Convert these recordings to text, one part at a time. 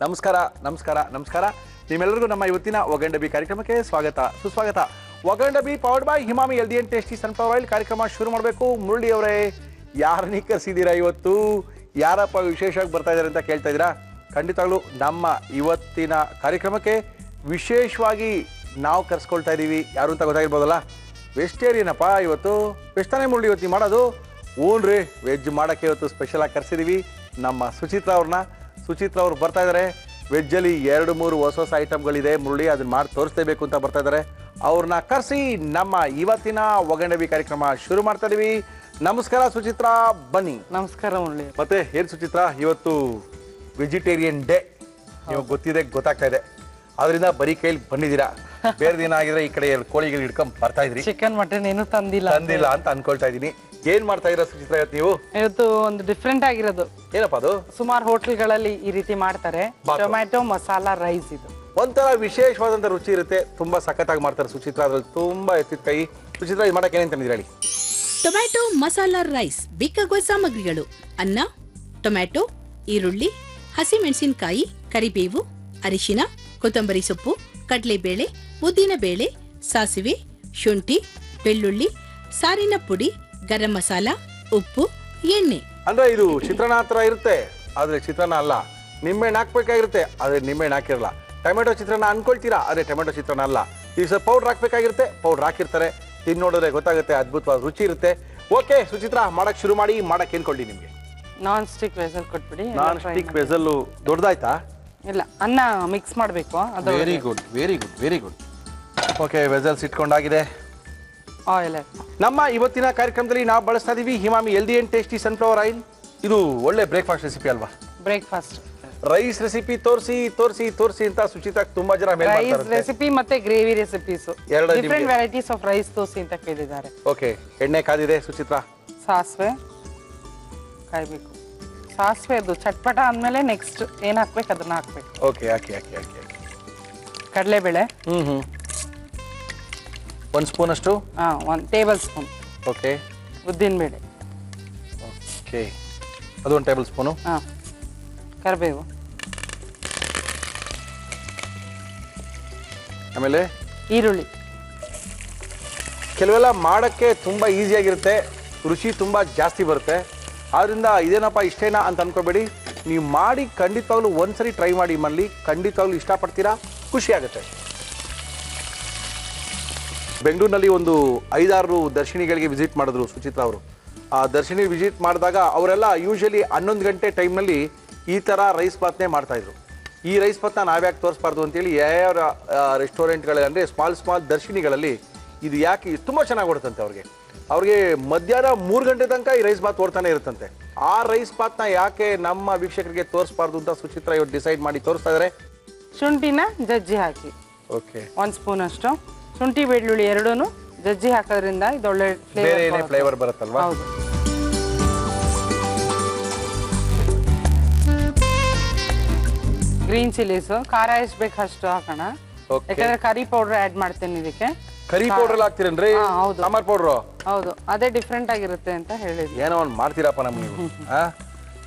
ನಮಸ್ಕಾರ ನಮಸ್ಕಾರ ನಮಸ್ಕಾರ ನಿಮ್ಮೆಲ್ಲರಿಗೂ ನಮ್ಮ ಇವತ್ತಿನ ಒಗಂಡಬಿ ಕಾರ್ಯಕ್ರಮಕ್ಕೆ ಸ್ವಾಗತ ಸುಸ್ವಾಗತ. ಒಗಂಡಬಿ ಪವರ್ಡ್ ಬೈ ಹಿಮಾಮಿ healthy and tasty sunflower oil ಕಾರ್ಯಕ್ರಮ ಶುರು ಮಾಡಬೇಕು. ಮುರಳಿ ಅವರೇ, ಯಾರನ್ನೇ ಕರೆಸಿದ್ದೀರಾ ಇವತ್ತು? ಯಾರಪ್ಪ ವಿಶೇಷವಾಗಿ ಬರ್ತಾ ಇದ್ದಾರೆ ಅಂತ ಕೇಳ್ತಾ ಇದ್ದೀರಾ? ಖಂಡಿತವಾಗ್ಲೂ ನಮ್ಮ ಇವತ್ತಿನ ಕಾರ್ಯಕ್ರಮಕ್ಕೆ ವಿಶೇಷವಾಗಿ ನಾವು ಕರೆಸ್ಕೊಳ್ತಾ ಇದ್ದೀವಿ. ಯಾರು ಅಂತ ಗೊತ್ತಾಗಿರ್ಬೋದಲ್ಲ, ವೆಜಿಟೇರಿಯನಪ್ಪ ಇವತ್ತು. ವೆಜ್ ತಾನೇ ಮುರಳಿ ಇವತ್ತು ಮಾಡೋದು? ಹ್ಞೂ ವೆಜ್ ಮಾಡೋಕ್ಕೆ ಇವತ್ತು ಸ್ಪೆಷಲಾಗಿ ಕರೆಸಿದ್ದೀವಿ ನಮ್ಮ ಸುಚಿತ್ರಾ ಅವ್ರನ್ನ. ಸುಚಿತ್ರಾ ಅವ್ರು ಬರ್ತಾ ಇದ್ದಾರೆ. ವೆಜ್ಜಲ್ಲಿ 2-3 ಹೊಸ ಐಟಮ್ಗಳಿದೆ. ಮುರಳಿ ಅದನ್ನ ಮಾಡಿ ತೋರಿಸ್ಲೇಬೇಕು ಅಂತ ಬರ್ತಾ ಇದ್ದಾರೆ. ಅವ್ರನ್ನ ಕರೆಸಿ ನಮ್ಮ ಇವತ್ತಿನ ಒಗಂಡಬಿ ಕಾರ್ಯಕ್ರಮ ಶುರು ಮಾಡ್ತಾ ಇದೀವಿ. ನಮಸ್ಕಾರ ಸುಚಿತ್ರಾ, ಬನ್ನಿ. ನಮಸ್ಕಾರ ಮುರಳಿ. ಮತ್ತೆ ಏನ್ ಸುಚಿತ್ರಾ, ಇವತ್ತು ವೆಜಿಟೇರಿಯನ್ ಡೇ, ನೀವು ಗೊತ್ತಾಗ್ತಾ ಇದೆ. ಅದರಿಂದ ಬರೀ ಕೈಲಿ ಬಂದಿದ್ದೀರಾ. ಬೇರೆ ದಿನ ಆಗಿದ್ರೆ ಈ ಕಡೆ 2 ಕೋಳಿಗಳು ಹಿಡ್ಕೊಂಡ್ ಬರ್ತಾ ಇದ್ರಿ. ಚಿಕನ್ ಮಟನ್ ಏನು ತಂದಿಲ್ಲ ಅಂತ ಅನ್ಕೊಳ್ತಾ ಇದೀನಿ. ಏನ್ ಮಾಡ್ತಾ ಇದ್ದೀರಾ ಸುಚಿತ್ರಾ ಇವತ್ತು ನೀವು? ಇವತ್ತು ಒಂದು ಡಿಫ್ರೆಂಟ್ ಆಗಿರೋದು. ಏನಪ್ಪ ಅದು? ಸುಮಾರು ಹೋಟೆಲ್ಗಳಲ್ಲಿ ಈ ರೀತಿ ಮಾಡ್ತಾರೆ. Tomato masala rice. ಇದು ಒಂಥರ ವಿಶೇಷವಾದಂತ ರುಚಿ ಇರುತ್ತೆ. ತುಂಬಾ ಸಖತ್ತಾಗಿ ಮಾಡ್ತಾರೆ ಸುಚಿತ್ರಾ. ಅದ್ರಲ್ಲಿ ತುಂಬಾ ಎತ್ತಿದ ಕೈ. ಸುಚಿತ್ರಾ, ಇದು ಮಾಡಕ್ಕೆ ಏನೇನು ತಂದಿದ್ದೀರಾ ಹೇಳಿ? ಟೊಮ್ಯಾಟೊ ಮಸಾಲಾ ರೈಸ್ ಬೇಕಾಗುವ ಸಾಮಗ್ರಿಗಳು: ಅನ್ನ, ಟೊಮ್ಯಾಟೊ, ಈರುಳ್ಳಿ, ಹಸಿಮೆಣಸಿನಕಾಯಿ, ಕರಿಬೇವು, ಅರಿಶಿನ, ಕೊತ್ತಂಬರಿ ಸೊಪ್ಪು, ಕಡಲೆಬೇಳೆ, ಉದ್ದಿನಬೇಳೆ, ಸಾಸಿವೆ, ಶುಂಠಿ, ಬೆಳ್ಳುಳ್ಳಿ, ಸಾರಿನ ಪುಡಿ, ಗರಂ ಮಸಾಲ, ಉಪ್ಪು, ಎಣ್ಣೆ. ಅಂದ್ರೆ ಇದು ಚಿತ್ರಾನ್ನ ಹತ್ರ ಇರುತ್ತೆ, ಆದ್ರೆ ಚಿತ್ರಾನ್ನ ಅಲ್ಲ. ನಿಂಬೆಹಣ್ಣು ಹಾಕ್ಬೇಕಾಗಿರುತ್ತೆ, ಆದ್ರೆ ನಿಂಬೆಹಣ್ಣು ಹಾಕಿರಲ್ಲ. ಟೊಮೆಟೊ ಚಿತ್ರಾನ್ನ ಅನ್ಕೊಳ್ತೀರಾ, ಆದ್ರೆ ಟೊಮೆಟೊ ಚಿತ್ರಾನ್ನ ಅಲ್ಲ. ಈಗ ಪೌಡರ್ ಹಾಕ್ಬೇಕಾಗಿರುತ್ತೆ, ಪೌಡರ್ ಹಾಕಿರ್ತಾರೆ. ತಿನ್ ನೋಡಿದ್ರೆ ಗೊತ್ತಾಗುತ್ತೆ, ಅದ್ಭುತವಾದ ರುಚಿ ಇರುತ್ತೆ. ಓಕೆ ಸುಚಿತ್ರಾ, ಮಾಡಕ್ ಶುರು ಮಾಡಿ. ಮಾಡಕ್ ಏನ್ಕೊಳ್ಳಿ ನಿಮ್ಗೆ? ನಾನ್ ಸ್ಟಿಕ್ ವೆಸಲ್ ಕೊಟ್ಬಿಡಿ. ನಾನ್ ಸ್ಟಿಕ್ ವೆಸಲ್ ದೊಡ್ಡದಾಯ್ತಾ? ಇಲ್ಲ, ಅನ್ನ ಮಿಕ್ಸ್ ಮಾಡಬೇಕು. Very good very good very good. Okay, vessels ಇಟ್ಕೊಂಡಾಗಿದೆ. ಆಯಿಲ್ ನಮ್ಮ ಇವತ್ತಿನ ಕಾರ್ಯಕ್ರಮದಲ್ಲಿ ನಾವು ಬಳಸ್ತಾ ಇದೀವಿ ಹಿಮಾಮಿ healthy and tasty sunflower oil. ಇದು ಒಳ್ಳೆ ಬ್ರೇಕ್ಫಾಸ್ಟ್ ರೆಸಿಪಿ ಅಲ್ವಾ? ಬ್ರೇಕ್ಫಾಸ್ಟ್ ರೈಸ್ ರೆಸಿಪಿ ತೋರಿಸಿ ಅಂತ ಸುಚಿತಾ ತುಂಬಾ ಜನ ರೈಸ್ ರೆಸಿಪಿ ಮತ್ತೆ gravy recipes, different varieties of rice ತೋರಿಸಿ ಅಂತ ಕೇಳಿದ್ದಾರೆ. ಓಕೆ, ಎಣ್ಣೆ ಕಾದಿದೆ ಸುಚಿತ್ರಾ. ಸಾಸಿವೆ ಕಾಯ್ಬೇಕು. ಸಾಸಿವೆ ಅದು ಚಟ್ಪಟ ಅಂದ್ಮೇಲೆ ನೆಕ್ಸ್ಟ್ ಏನ್ ಹಾಕ್ಬೇಕು ಅದನ್ನ ಹಾಕ್ಬೇಕು. ಓಕೆ, ಹಾಕಿ. ಕಡಲೆಬೇಳೆ 1 ಸ್ಪೂನ್ ಅಷ್ಟು. 1 ಟೇಬಲ್ ಸ್ಪೂನ್. ಓಕೆ. ಉದ್ದಿನಬೇಳೆ. ಓಕೆ, ಅದು 1 ಟೇಬಲ್ ಸ್ಪೂನು. ಕರಿಬೇವು. ಆಮೇಲೆ ಈರುಳ್ಳಿ. ಕೆಲವೆಲ್ಲ ಮಾಡಕ್ಕೆ ತುಂಬಾ ಈಸಿಯಾಗಿರುತ್ತೆ, ರುಚಿ ತುಂಬಾ ಜಾಸ್ತಿ ಬರುತ್ತೆ. ಆದ್ರಿಂದ ಇದೇನಪ್ಪ ಇಷ್ಟೇನಾ ಅಂತ ಅನ್ಕೋಬೇಡಿ. ನೀವು ಮಾಡಿ ಖಂಡಿತವಾಗ್ಲೂ ಒಂದ್ಸರಿ ಟ್ರೈ ಮಾಡಿ. ಮನೇಲಿ ಖಂಡಿತವಾಗ್ಲೂ ಇಷ್ಟಪಡ್ತೀರಾ, ಖುಷಿ ಆಗುತ್ತೆ. ಬೆಂಗಳೂರಿನಲ್ಲಿ ಒಂದು 5-6 ದರ್ಶಿನಿಗಳಿಗೆ ವಿಸಿಟ್ ಮಾಡಿದ್ರು ಸುಚಿತ್ರಾ ಅವರು. ಆ ದರ್ಶಿನಿ ವಿಸಿಟ್ ಮಾಡಿದಾಗ ಅವರೆಲ್ಲ ಯೂಶಲಿ 11 ಗಂಟೆ ಟೈಮ್ನಲ್ಲಿ ಈ ಥರ ರೈಸ್ ಬಾತ್ನೇ ಮಾಡ್ತಾಯಿದ್ರು. ಈ ರೈಸ್ ಬಾತ್ನ ನಾವ್ಯಾಕೆ ತೋರಿಸ್ಬಾರ್ದು ಅಂತೇಳಿ ಯಾವ ರೆಸ್ಟೋರೆಂಟ್ಗಳಲ್ಲಿ, ಅಂದರೆ ಸ್ಮಾಲ್ ದರ್ಶಿನಿಗಳಲ್ಲಿ ಇದು ಯಾಕೆ ತುಂಬ ಚೆನ್ನಾಗಿ ಓಡುತ್ತಂತೆ ಅವ್ರಿಗೆ ಮಧ್ಯಾಹ್ನ 3 ಗಂಟೆ ತನಕ ಈ ರೈಸ್ ಬಾತ್ ಓಡ್ತಾನೆ ಇರುತ್ತಂತೆ. ಆ ರೈಸ್ ಬಾತ್ನ ಯಾಕೆ ನಮ್ಮ ವೀಕ್ಷಕರಿಗೆ ತೋರಿಸ್ಬಾರ್ದು ಅಂತ ಸುಚಿತ್ರಾ ಇವತ್ತು ಡಿಸೈಡ್ ಮಾಡಿ ತೋರಿಸ್ತಾ ಇದ್ದಾರೆ. ಶುಂಠಿನ ಜಜ್ಜಿ ಹಾಕಿ. ಓಕೆ, 1 ಸ್ಪೂನ್ ಅಷ್ಟು. ಶುಂಠಿ ಬೆಳ್ಳುಳ್ಳಿ ಎರಡೂನು ಜಜ್ಜಿ ಹಾಕೋದ್ರಿಂದ ಇದು ಒಳ್ಳೆ ಫ್ಲೇವರ್ ಬರುತ್ತಲ್ವಾ? ಹೌದು. ಗ್ರೀನ್ ಚಿಲ್ಲೀಸ್ ಖಾರ ಎಷ್ಟು ಬೇಕು ಅಷ್ಟು ಹಾಕೋಣ. ಯಾಕಂದ್ರೆ ಕರಿ ಪೌಡರ್ ಆಡ್ ಮಾಡ್ತೇನೆ ಇದಕ್ಕೆ. ಕರಿ ಪೌಡರ್ ಹಾಕ್ತೀರೇನ್ರಿ? ಹೌದು, ಸಾಂಬಾರ್ ಪೌಡ್ರು. ಹೌದು, ಅದೇ ಡಿಫ್ರೆಂಟ್ ಆಗಿರುತ್ತೆ ಅಂತ ಹೇಳಿದ್ವಿ. ಏನೋ ಒಂದು ಮಾಡ್ತೀರಪ್ಪ ನಮ್ಗೆ.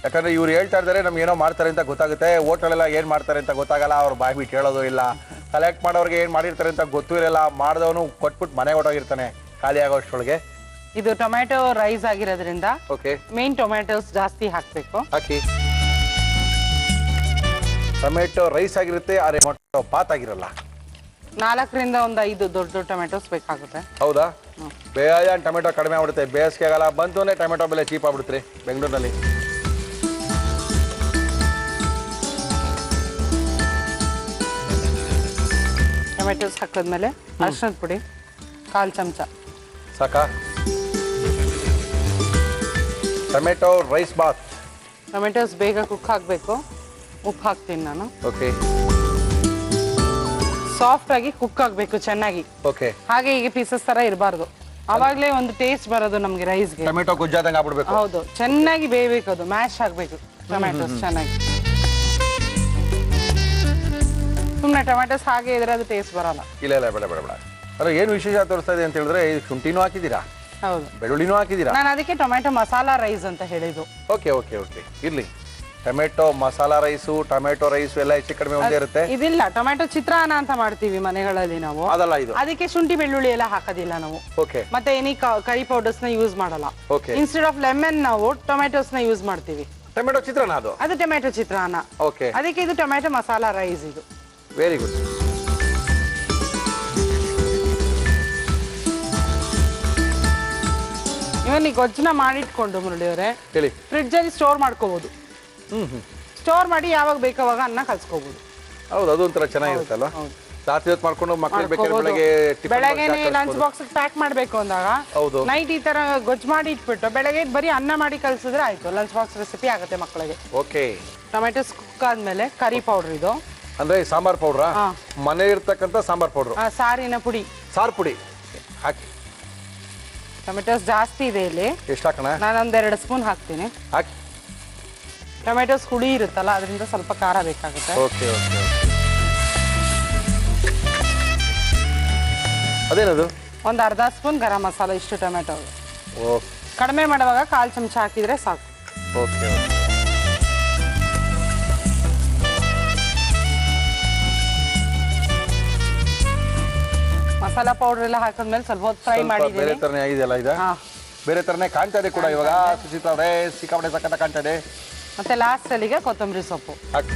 ಯಾಕಂದ್ರೆ ಇವ್ರು ಹೇಳ್ತಾ ಇದ್ದಾರೆ ನಮ್ಗೆ ಏನೋ ಮಾಡ್ತಾರೆ ಅಂತ ಗೊತ್ತಾಗುತ್ತೆ. ಹೋಟೆಲೆಲ್ಲ ಏನ್ ಮಾಡ್ತಾರೆ ಅಂತ ಗೊತ್ತಾಗಲ್ಲ. ಅವ್ರು ಬಾಯ್ ಬಿಟ್ಟು ಹೇಳೋದು ಇಲ್ಲ. ಕಲೆಕ್ಟ್ ಮಾಡೋರಿಗೆ ಏನ್ ಮಾಡಿರ್ತಾರೆ ಅಂತ ಗೊತ್ತೂ ಇರಲ್ಲ. ಮಾಡಿದವನು ಕೊಟ್ಬಿಟ್ಟು ಮನೆಗೆ ಹೊಟ್ಟೋಗಿರ್ತಾನೆ ಖಾಲಿ ಆಗೋಷ್ಟೊಳಗೆ. ಇದು ಟೊಮ್ಯಾಟೊ ರೈಸ್ ಆಗಿರೋದ್ರಿಂದ ಓಕೆ, ಮೇನ್ ಟೊಮ್ಯಾಟೋಸ್ ಜಾಸ್ತಿ ಹಾಕ್ಬೇಕು. ಹಾಕಿ. ಟೊಮೆಟೊ ರೈಸ್ ಆಗಿರುತ್ತೆ, ಆದ್ರೆ ಟೊಮೆಟೊ ಬಾತ್ ಆಗಿರಲ್ಲ. 4ರಿಂದ 5 ದೊಡ್ಡ ಟೊಮ್ಯಾಟೋಸ್ ಬೇಕಾಗುತ್ತೆ. ಹೌದಾ? ಬೇಗ ಟೊಮೆಟೊ ಕಡಿಮೆ ಆಗ್ಬಿಡುತ್ತೆ. ಬೇಸಿಗೆ ಆಗಲ್ಲ ಬಂತು ಅಂದ್ರೆ ಟೊಮೆಟೊ ಬೆಲೆ ಚೀಪ್ ಆಗ್ಬಿಡುತ್ತೆ ಬೆಂಗಳೂರಿನಲ್ಲಿ. ಟೊಮೆಟೋಸ್ ಹಾಕಿದ್ಮೇಲೆ ಅರಿಶಿಣದ ಪುಡಿ 1/4 ಚಮಚ ಸಾಕಾ? Tomato rice bath. ಟೊಮೆಟೋಸ್ ಬೇಗ ಕುಕ್ ಆಗಬೇಕು. ಉಪ್ಪು ಹಾಕ್ತೀನಿ ನಾನು. ಓಕೆ. ಸಾಫ್ಟ್ ಆಗಿ ಕುಕ್ ಆಗಬೇಕು ಚೆನ್ನಾಗಿ. ಓಕೆ. ಹಾಗೆ ಈಗ ಪೀಸಸ್ ತರ ಇರಬಾರ್ದು. ಅವಾಗಲೇ ಒಂದು ಟೇಸ್ಟ್ ಬರೋದು ನಮಗೆ ರೈಸ್ಗೆ. ಟೊಮೆಟೊ ಗುಜ್ಜಾದಂಗೆ ಆಗ್ಬಿಡ್ಬೇಕು. ಹೌದು, ಚೆನ್ನಾಗಿ ಬೇಯಬೇಕು. ಅದು ಮ್ಯಾಶ್ ಆಗಬೇಕು ಟೊಮೆಟೋಸ್ ಚೆನ್ನಾಗಿ. ಸುಮ್ಮನೆ ಟೊಮೆಟೋಸ್ ಹಾಗೆ ಇದ್ರೆ ಅದು ಟೇಸ್ಟ್ ಬರಲ್ಲ. ಇಲ್ಲ ಬೇಡ. ಅಲ್ಲ, ಏನು ವಿಶೇಷ ತೋರಿಸ್ತಾ ಇದೆ ಅಂತ ಹೇಳಿದ್ರೆ ಶುಂಠಿನೂ ಹಾಕಿದ್ದೀರಾ? ಹೌದು, ಬೆಳ್ಳುಳ್ಳಿನೂ ಹಾಕಿದ್ದೀರಾ? ನಾನು ಅದಕ್ಕೆ ಟೊಮೆಟೊ ಮಸಾಲಾ ರೈಸ್ ಅಂತ ಹೇಳಿದ್ದು. ಓಕೆ, ಇರ್ಲಿ. Tomato masala rice tomato rice ಎಲ್ಲ ಹೆಚ್ಚು ಕಡಿಮೆ ಒಂದೇ ಇರುತ್ತೆ. ಇದಿಲ್ಲ, ಟೊಮೆಟೊ ಚಿತ್ರಾನ್ನ ಅಂತ ಮಾಡ್ತೀವಿ ಮನೆಗಳಲ್ಲಿ ನಾವು. ಅದಲ್ಲ ಇದು. ಅದಕ್ಕೆ ಶುಂಠಿ ಬೆಳ್ಳುಳ್ಳಿ ಎಲ್ಲ ಹಾಕೋದಿಲ್ಲ ನಾವು. ಓಕೆ. ಮತ್ತೆ ಎನಿ ಕರಿ ಪೌಡರ್ಸ್ ನ ಯೂಸ್ ಮಾಡಲ್ಲ. ಓಕೆ. ಇನ್ಸ್ಟೆಡ್ ಆಫ್ ಲೆಮನ್ ನಾವು ಟೊಮೆಟೊಸ್ ನ ಯೂಸ್ ಮಾಡ್ತೀವಿ. ಟೊಮೆಟೊ ಚಿತ್ರಾನ್ನ ಅದು ಟೊಮೆಟೊ ಚಿತ್ರಾನ್ನ. ಓಕೆ. ಅದಕ್ಕೆ ಇದು ಟೊಮೆಟೊ ಮಸಾಲಾ ರೈಸ್. ಇದು ವೆರಿ ಗುಡ್. ಇವನ್ ಈ ಗೊಜ್ಜನ್ನ ಮಾಡಿಟ್ಕೊಂಡು ಮುರಳಿಯವರೇ ಹೇಳಿ ಫ್ರಿಡ್ಜ್ ಅಲ್ಲಿ ಸ್ಟೋರ್ ಮಾಡ್ಕೋಬಹುದು. ಸ್ಟೋರ್ ಮಾಡಿ ಯಾವಾಗ ಬೇಕಾವಾಗ ಅನ್ನ ಕಲ್ಸ್ಕೋಬಹುದು. ಹೌದು, ಅದು ಒಂಥರ ಚೆನ್ನಾಗಿರುತ್ತಲ್ವಾ. ರಾತ್ರಿ ಹೊತ್ತು ಮಾಡ್ಕೊಂಡು ಮಕ್ಕಳಿಗೆ ಬೇಕಾದ್ರೆ ಬೆಳಗ್ಗೆನೆ ಲಂಚ್ ಬಾಕ್ಸ್ ಪ್ಯಾಕ್ ಮಾಡ್ಬೇಕು ಅಂದಾಗ ನೈಟ್ ಈ ತರ ಗೊಜ್ಜು ಮಾಡಿ ಇಟ್ಬಿಟ್ಟು ಬೆಳಗ್ಗೆ ಬರೀ ಅನ್ನ ಮಾಡಿ ಕಲ್ಸಿದ್ರೆ ಆಯ್ತು, ಲಂಚ್ ಬಾಕ್ಸ್ ರೆಸಿಪಿ ಆಗುತ್ತೆ ಮಕ್ಕಳಿಗೆ. ಓಕೆ. ಟೊಮೆಟೊಸ್ ಕುಕ್ ಆದ್ಮೇಲೆ ಕರಿ ಪೌಡರ್ ಇದು ಅಂದ್ರೆ ಸಾಂಬಾರ್ ಪೌಡ್ರಾ? ಮನೆ ಇರ್ತಕ್ಕಂಥ ಸಾಂಬಾರ್ ಪೌಡರ್, ಸಾರಿನ ಪುಡಿ, ಸಾರ್ ಪುಡಿ ಹಾಕಿ. ಟೊಮೆಟೊಸ್ ಜಾಸ್ತಿ ಇದೆ ಇಲ್ಲಿ. ಎಷ್ಟು ಹಾಕೋಣ? ನಾನೊಂದ್ 2 ಸ್ಪೂನ್ ಹಾಕ್ತೀನಿ. ಹಾಕಿ. ಟೊಮೆಟೊಸ್ ಹುಳಿ ಇರುತ್ತಲ್ಲ ಅದರಿಂದ ಸ್ವಲ್ಪ ಖಾರ ಬೇಕಾಗುತ್ತೆ. Okay okay. ಅದೇನದು? ಒಂದು ಅರ್ಧ ಸ್ಪೂನ್ ಗರಂ ಮಸಾಲ. ಇಷ್ಟು ಟೊಮೆಟೊ. ಓಕೆ. ಕಡಿಮೆ ಮಾಡುವಾಗ 1/4 ಚಮಚ ಹಾಕಿದ್ರೆ ಸಾಕು. Okay okay. ಮಸಾಲ ಪೌಡರ್ ಎಲ್ಲ ಹಾಕಿದ್ಮೇಲೆ ಸ್ವಲ್ಪ ಹೊತ್ತು ಫ್ರೈ ಮಾಡಿದ್ದೀನಿ. ಬೇರೆ ತರನೇ ಆಗಿದೆಯಲ್ಲ ಇದು? ಬೇರೆ ತರನೇ ಕಾಣ್ತಾ ಇದೆ ಕೂಡ ಇವಾಗ. ಸುಚಿತಾ ಅವರೇ ಸಿಕ್ಕಾಪಟ್ಟೆ ಸಖತ್ತ ಕಾಣ್ತಾ ಇದೆ. ಮತ್ತೆ ಲಾಸ್ಟ್ ಅಲ್ಲಿಗೆ ಕೊತ್ತಂಬರಿ ಸೊಪ್ಪು ಹಾಕಿ.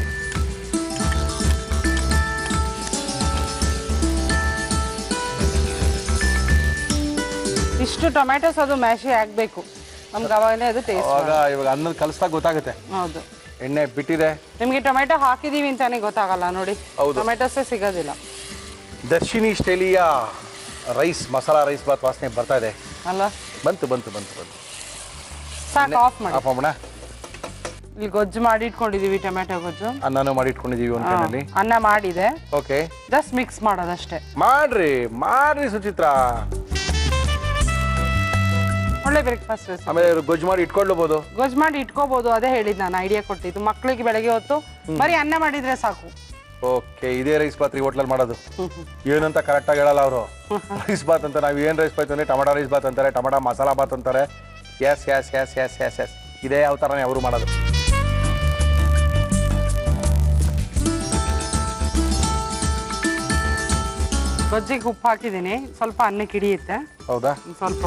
ಇಷ್ಟು ಟೊಮೆಟೊಸ್ ಅದು ಮ್ಯಾಶಿ ಆಗ್ಬೇಕು ನಮ್ಗೆ, ಅವಾಗಲೇ ಅದು ಟೇಸ್ಟ್. ಇವಾಗ ಅನ್ನದ ಕಲಿಸ್ದಾಗ ಗೊತ್ತಾಗುತ್ತೆ. ಹೌದು. ಎಣ್ಣೆ ಬಿಟ್ಟಿದೆ. ನಿಮ್ಗೆ ಟೊಮೆಟೊ ಹಾಕಿದೀವಿ ಅಂತಾನೆ ಗೊತ್ತಾಗಲ್ಲ ನೋಡಿ. ಟೊಮೆಟೊಸೇ ಸಿಗೋದಿಲ್ಲ. ದರ್ಶಿನಿ ಸ್ಟೈಲಿಯ ರೈಸ್, ಮಸಾಲಾ ರೈಸ್ ಬಾತ್ ವಾಸನೆ ಬರ್ತಾ ಇದೆ ಅಲ್ಲ? ಬಂತು ಬಂತು ಬಂತು ಬಂತು. ಸಾಕು, ಆಫ್ ಮಾಡಿ. ಆಫ್ ಮಾಡೋಣ. ಇಲ್ಲಿ ಗೊಜ್ಜು ಮಾಡಿ ಇಟ್ಕೊಂಡಿದೀವಿ, ಟೊಮೆಟೊ ಗೊಜ್ಜು. ಅನ್ನನೂ ಮಾಡಿ ಇಟ್ಕೊಂಡಿದೀವಿ ಒಂದು ಕೈನಲ್ಲಿ. ಅನ್ನ ಮಾಡಿದೆ. ಓಕೆ. ಜಸ್ಟ್ ಮಿಕ್ಸ್ ಮಾಡೋದಷ್ಟೇ. ಮಾಡ್ರಿ ಮಾಡ್ರಿ ಸುಚಿತ್ರಾ, ಒಳ್ಳೆ ಬ್ರೇಕ್ಫಾಸ್ಟ್ ರೆಸಿಪಿ. ಆಮೇಲೆ ಗೊಜ್ಜು ಮಾಡಿ ಇಟ್ಕೊಳ್ಳಬಹುದು. ಗೊಜ್ಜು ಮಾಡಿ ಇಟ್ಕೋಬಹುದು, ಅದೇ ಹೇಳಿದ್ ನಾನು, ಐಡಿಯಾ ಕೊಟ್ಟಿದ್ದು. ಮಕ್ಳಿಗೆ ಬೆಳಗ್ಗೆ ಹೊತ್ತು ಬರೀ ಅನ್ನ ಮಾಡಿದ್ರೆ ಸಾಕು. ಓಕೆ. ಇದೇ ರೈಸ್ ಬಾತ್ ಹೋಟ್ಲಲ್ಲಿ ಮಾಡೋದು. ಏನಂತ ಕರೆಕ್ಟಾಗಿ ಹೇಳಲ್ಲ ಅವರು. ರೈಸ್ ಬಾತ್ ಅಂತ ನಾವು ಏನು ರೈಸ್ ಬಾತ್ ಅಂದ್ರೆ ಟೊಮೆಟೊ ರೈಸ್ ಬಾತ್ ಅಂತಾರೆ, ಟೊಮೆಟೊ ಮಸಾಲಾ ಬಾತ್ ಅಂತಾರೆ. Yes yes yes yes yes yes ಇದೇ ಯಾವ ಥರನೇ ಅವರು ಮಾಡೋದು. ಗೊಜ್ಜಿಗೆ ಉಪ್ಪು ಹಾಕಿದ್ದೀನಿ, ಸ್ವಲ್ಪ ಅನ್ನಕ್ಕೆ ಹಿಡಿಯುತ್ತೆ. ಹೌದಾ? ಸ್ವಲ್ಪ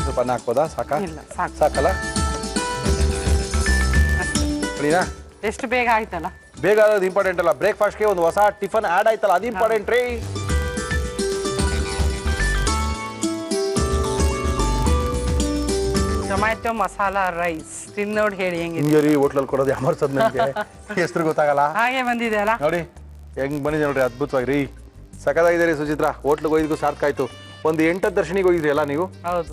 ಸ್ವಲ್ಪ ಅನ್ನ ಹಾಕ್ಬೋದಾ? ಸಾಕಾ? ಇಲ್ಲ, ಸಾಕು. ಸಾಕಲ್ಲ? ಸರಿನಾ? ಎಷ್ಟು ಬೇಗ ಆಯ್ತಲ್ಲ. ಬೇಗ ಆಗೋದು ಇಂಪಾರ್ಟೆಂಟ್ ಅಲ್ಲ, ಬ್ರೇಕ್ಫಾಸ್ಟ್ಗೆ ಒಂದು ಹೊಸ ಟಿಫನ್ ಆ್ಯಡ್ ಆಯ್ತಲ್ಲ, ಅದು ಇಂಪಾರ್ಟೆಂಟ್ ರೀ. ಟೊಮ್ಯಾಟೊ ಮಸಾಲಾ ರೈಸ್ ತಿನ್ನೋಡ್ ಹೇಳಿ ಹೆಂಗಿದೆ. ಹಿಂಗೆ ರೀ ಹೋಟ್ಲಲ್ಲಿ ಕೊಡೋದು ಯಾಮರ್ಸದ್ ನನಗೆ ಹೆಸರು ಗೊತ್ತಾಗಲ್ಲ. ಹಾಗೆ ಬಂದಿದೆ ಅಲ್ಲ ನೋಡಿ ಹೆಂಗ್ ಬಂದಿದೆ ನೋಡ್ರಿ, ಅದ್ಭುತವಾಗಿ ರೀ. ಸಖತ್ತಾಗಿದೆ ರೀ ಸುಚಿತ್ರಾ. ಹೋಟ್ಲಿಗೆ ಹೋಗಿದ್ದಕ್ಕೂ ಸಾರ್ಥಕ ಆಯ್ತು. ಒಂದು 8 ದರ್ಶನಿಗೆ ಹೋಗಿದ್ರಿ ಅಲ್ಲ ನೀವು?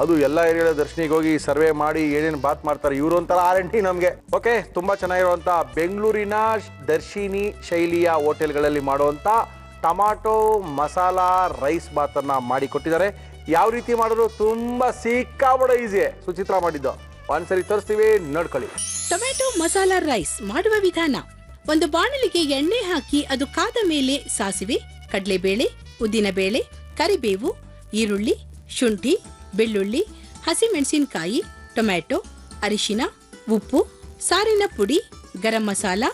ಅದು ಎಲ್ಲ ಏರಿಯಾದ ದರ್ಶನಿಗೆ ಹೋಗಿ ಸರ್ವೆ ಮಾಡಿ ಏನೇನು ಬಾತ್ ಮಾಡ್ತಾರೆ ಇವರು ಒಂಥರ R&D ನಮಗೆ. ಓಕೆ, ತುಂಬಾ ಚೆನ್ನಾಗಿರುವಂತ ಬೆಂಗಳೂರಿನ ದರ್ಶಿನಿ ಶೈಲಿಯ ಹೋಟೆಲ್ಗಳಲ್ಲಿ ಮಾಡುವಂತ ಟೊಮಾಟೊ ಮಸಾಲಾ ರೈಸ್ ಬಾತ್ ಅನ್ನ ಮಾಡಿ ಕೊಟ್ಟಿದ್ದಾರೆ. ಯಾವ ರೀತಿ ಮಾಡಿದ್ರು ತುಂಬಾ ಸಿಕ್ಕಾಬಡ ಈಸಿ. ಸುಚಿತ್ರಾ ಮಾಡಿದ್ದು ಒಂದ್ಸರಿ ತೋರಿಸ್ತೀವಿ, ನೋಡ್ಕೊಳ್ಳಿ. ಟೊಮ್ಯಾಟೊ ಮಸಾಲಾ ರೈಸ್ ಮಾಡುವ ವಿಧಾನ: ಒಂದು ಬಾಣಲಿಗೆ ಎಣ್ಣೆ ಹಾಕಿ ಅದು ಕಾದ ಮೇಲೆ ಸಾಸಿವೆ, ಕಡಲೆಬೇಳೆ, ಉದ್ದಿನಬೇಳೆ, ಕರಿಬೇವು, ಈರುಳ್ಳಿ, ಶುಂಠಿ, ಬೆಳ್ಳುಳ್ಳಿ, ಹಸಿಮೆಣಸಿನಕಾಯಿ, ಟೊಮ್ಯಾಟೊ, ಅರಿಶಿನ, ಉಪ್ಪು, ಸಾರಿನ ಪುಡಿ, ಗರಂ ಮಸಾಲ,